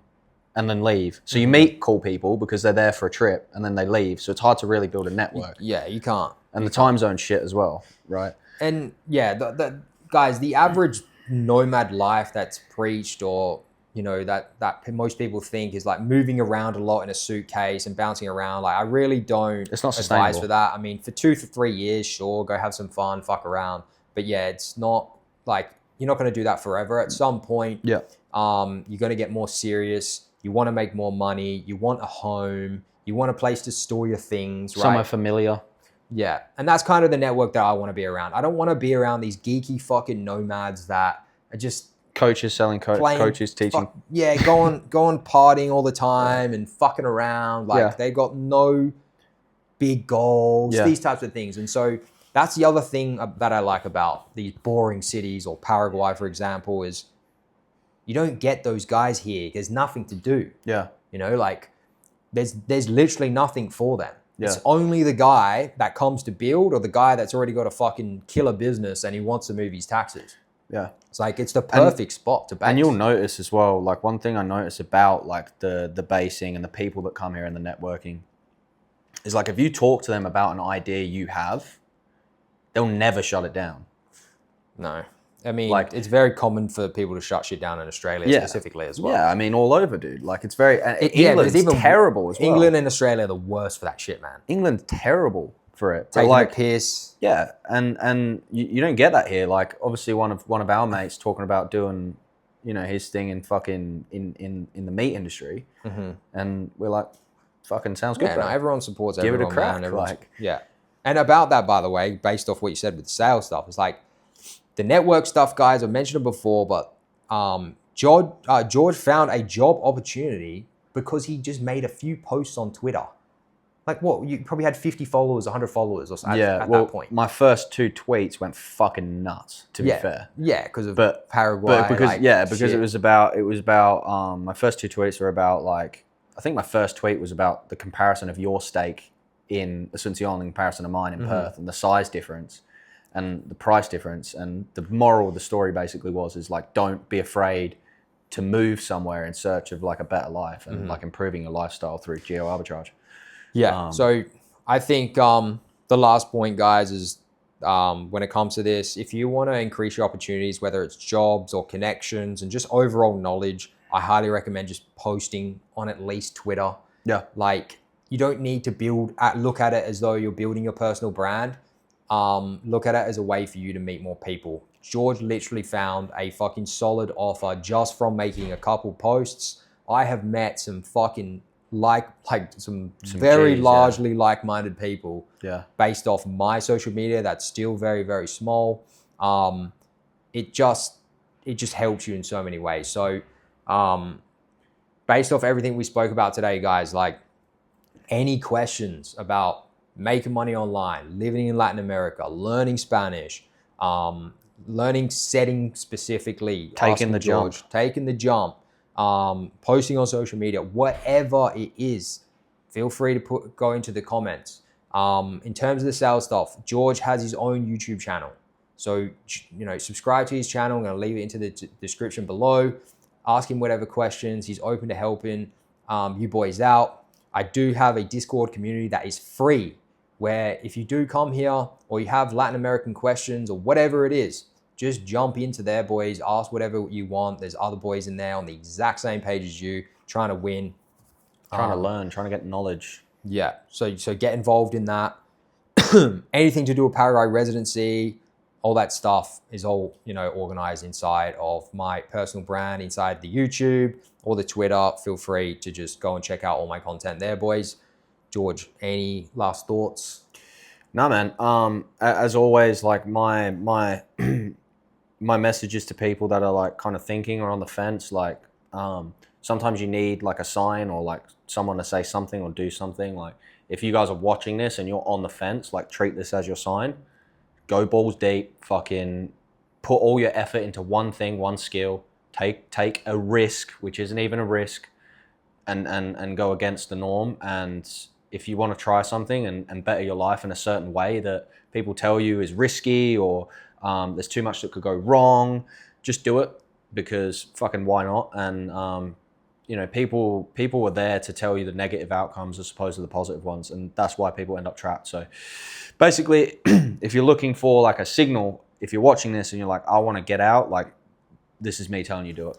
and then leave. So you meet cool people because they're there for a trip and then they leave. So it's hard to really build a network. Yeah, you can't. And the time zone shit as well, right? And yeah, the guys, the average nomad life that's preached, or you know, that most people think is like moving around a lot in a suitcase and bouncing around. Like I really don't It's not advise sustainable for that. I mean, for 2 to 3 years, sure, go have some fun, fuck around. But yeah, it's not like you're not going to do that forever. At some point, Yeah. You're going to get more serious. You want to make more money. You want a home. You want a place to store your things, right? Somewhere familiar. Yeah. And that's kind of the network that I want to be around. I don't want to be around these geeky fucking nomads that are just Coaches selling coaches teaching. Going partying all the time and fucking around. Like they got no big goals, these types of things. And so that's the other thing that I like about these boring cities, or Paraguay, for example, is you don't get those guys here. There's nothing to do. Yeah. You know, like there's literally nothing for them. Yeah. It's only the guy that comes to build, or the guy that's already got a fucking killer business and he wants to move his taxes. Yeah. It's like, it's the perfect spot to base. And you'll notice as well, like one thing I notice about like the basing and the people that come here and the networking is like, if you talk to them about an idea you have, they'll never shut it down. No. I mean, like, it's very common for people to shut shit down in Australia specifically as well. Yeah, I mean, all over, dude. Like, it's very... England's even terrible as well. England and Australia are the worst for that shit, man. England's terrible for it. Taking a piss. Yeah, and you don't get that here. Like, obviously, one of our mates talking about doing, you know, his thing in fucking in the meat industry, and we're like, fucking sounds good. Yeah, no, everyone supports everyone. Give it a crack, man. like, yeah. And about that, by the way, based off what you said with the sales stuff, it's like the network stuff, guys. I mentioned it before, but George found a job opportunity because he just made a few posts on Twitter. Like, what? You probably had 50 followers, 100 followers or something at that point. My first 2 tweets went fucking nuts, to be fair. Yeah, because of Paraguay. But because it was about my first 2 tweets were about, like, I think my first tweet was about the comparison of your steak in Asuncion in comparison to mine in Perth, and the size difference and the price difference. And the moral of the story basically is like, don't be afraid to move somewhere in search of like a better life and like improving your lifestyle through geo arbitrage. Yeah. So I think the last point, guys, is when it comes to this, if you want to increase your opportunities, whether it's jobs or connections and just overall knowledge, I highly recommend just posting on at least Twitter. Yeah. Like, you don't need to look at it as though you're building your personal brand. Look at it as a way for you to meet more people. George literally found a fucking solid offer just from making a couple posts. I have met some fucking some very largely like-minded people based off my social media that's still very, very small. It just helps you in so many ways. So based off everything we spoke about today, guys, like, any questions about making money online, living in Latin America, learning Spanish, learning setting specifically, taking the jump, posting on social media, whatever it is, feel free to go into the comments. In terms of the sales stuff, George has his own YouTube channel. So, you know, subscribe to his channel. I'm going to leave it into the description below. Ask him whatever questions. He's open to helping you boys out. I do have a Discord community that is free, where if you do come here or you have Latin American questions or whatever it is, just jump into there, boys. Ask whatever you want. There's other boys in there on the exact same page as you, trying to win. Trying to learn, trying to get knowledge. Yeah, so get involved in that. Anything to do with Paraguay residency, all that stuff is all, you know, organized inside of my personal brand, inside the YouTube or the Twitter. Feel free to just go and check out all my content there, boys. George, any last thoughts? No, man. As always, like my my messages to people that are like kind of thinking or on the fence, like sometimes you need like a sign or like someone to say something or do something. Like, if you guys are watching this and you're on the fence, like, treat this as your sign. Go balls deep, fucking put all your effort into one thing, one skill. Take a risk, which isn't even a risk, and go against the norm. And if you want to try something and better your life in a certain way that people tell you is risky or there's too much that could go wrong, just do it, because fucking why not? And you know, people are there to tell you the negative outcomes as opposed to the positive ones, and that's why people end up trapped. So basically, if you're looking for like a signal, if you're watching this and you're like, I want to get out, like, this is me telling you, do it.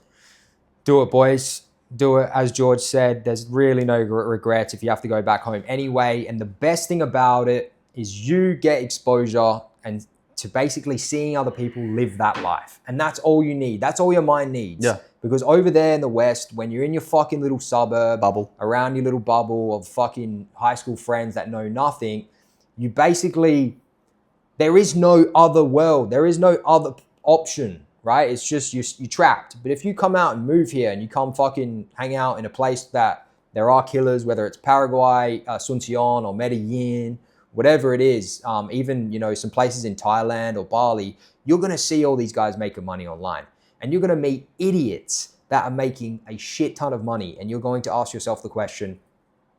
Do it, boys. Do it. As George said, there's really no regrets if you have to go back home anyway. And the best thing about it is you get exposure and to basically seeing other people live that life. And that's all you need. That's all your mind needs. Yeah. Because over there in the West, when you're in your fucking little suburb, around your little bubble of fucking high school friends that know nothing, you basically, there is no other world. There is no other option, right? It's just you're trapped. But if you come out and move here and you come fucking hang out in a place that there are killers, whether it's Paraguay, Asuncion or Medellin, whatever it is, even, you know, some places in Thailand or Bali, you're going to see all these guys making money online. And you're going to meet idiots that are making a shit ton of money. And you're going to ask yourself the question,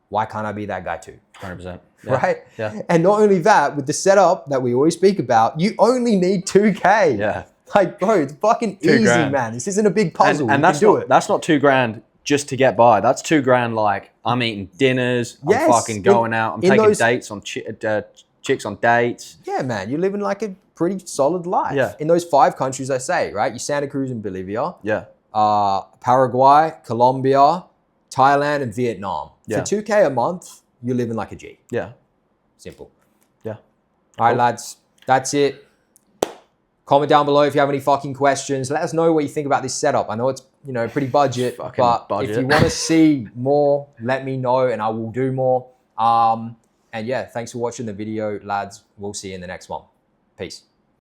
why can't I be that guy too? 100%. Yeah. Right? Yeah. And not only that, with the setup that we always speak about, you only need 2K. Yeah. Like, bro, it's fucking easy, grand. man. This isn't a big puzzle. And that's not, that's not $2,000 just to get by. That's $2,000 like I'm eating dinners, I'm fucking going out, I'm taking dates on chicks on dates. Yeah, man, you're living like a pretty solid life. Yeah. In those 5 countries I say, right? You Santa Cruz and Bolivia. Yeah. Paraguay, Colombia, Thailand, and Vietnam. Yeah. For 2K a month, you're living like a G. Yeah. Simple. Yeah. All right, lads. That's it. Comment down below if you have any fucking questions. Let us know what you think about this setup. I know it's, you know, pretty budget, but if you want to see more, let me know and I will do more. And yeah, thanks for watching the video, lads. We'll see you in the next one. Peace.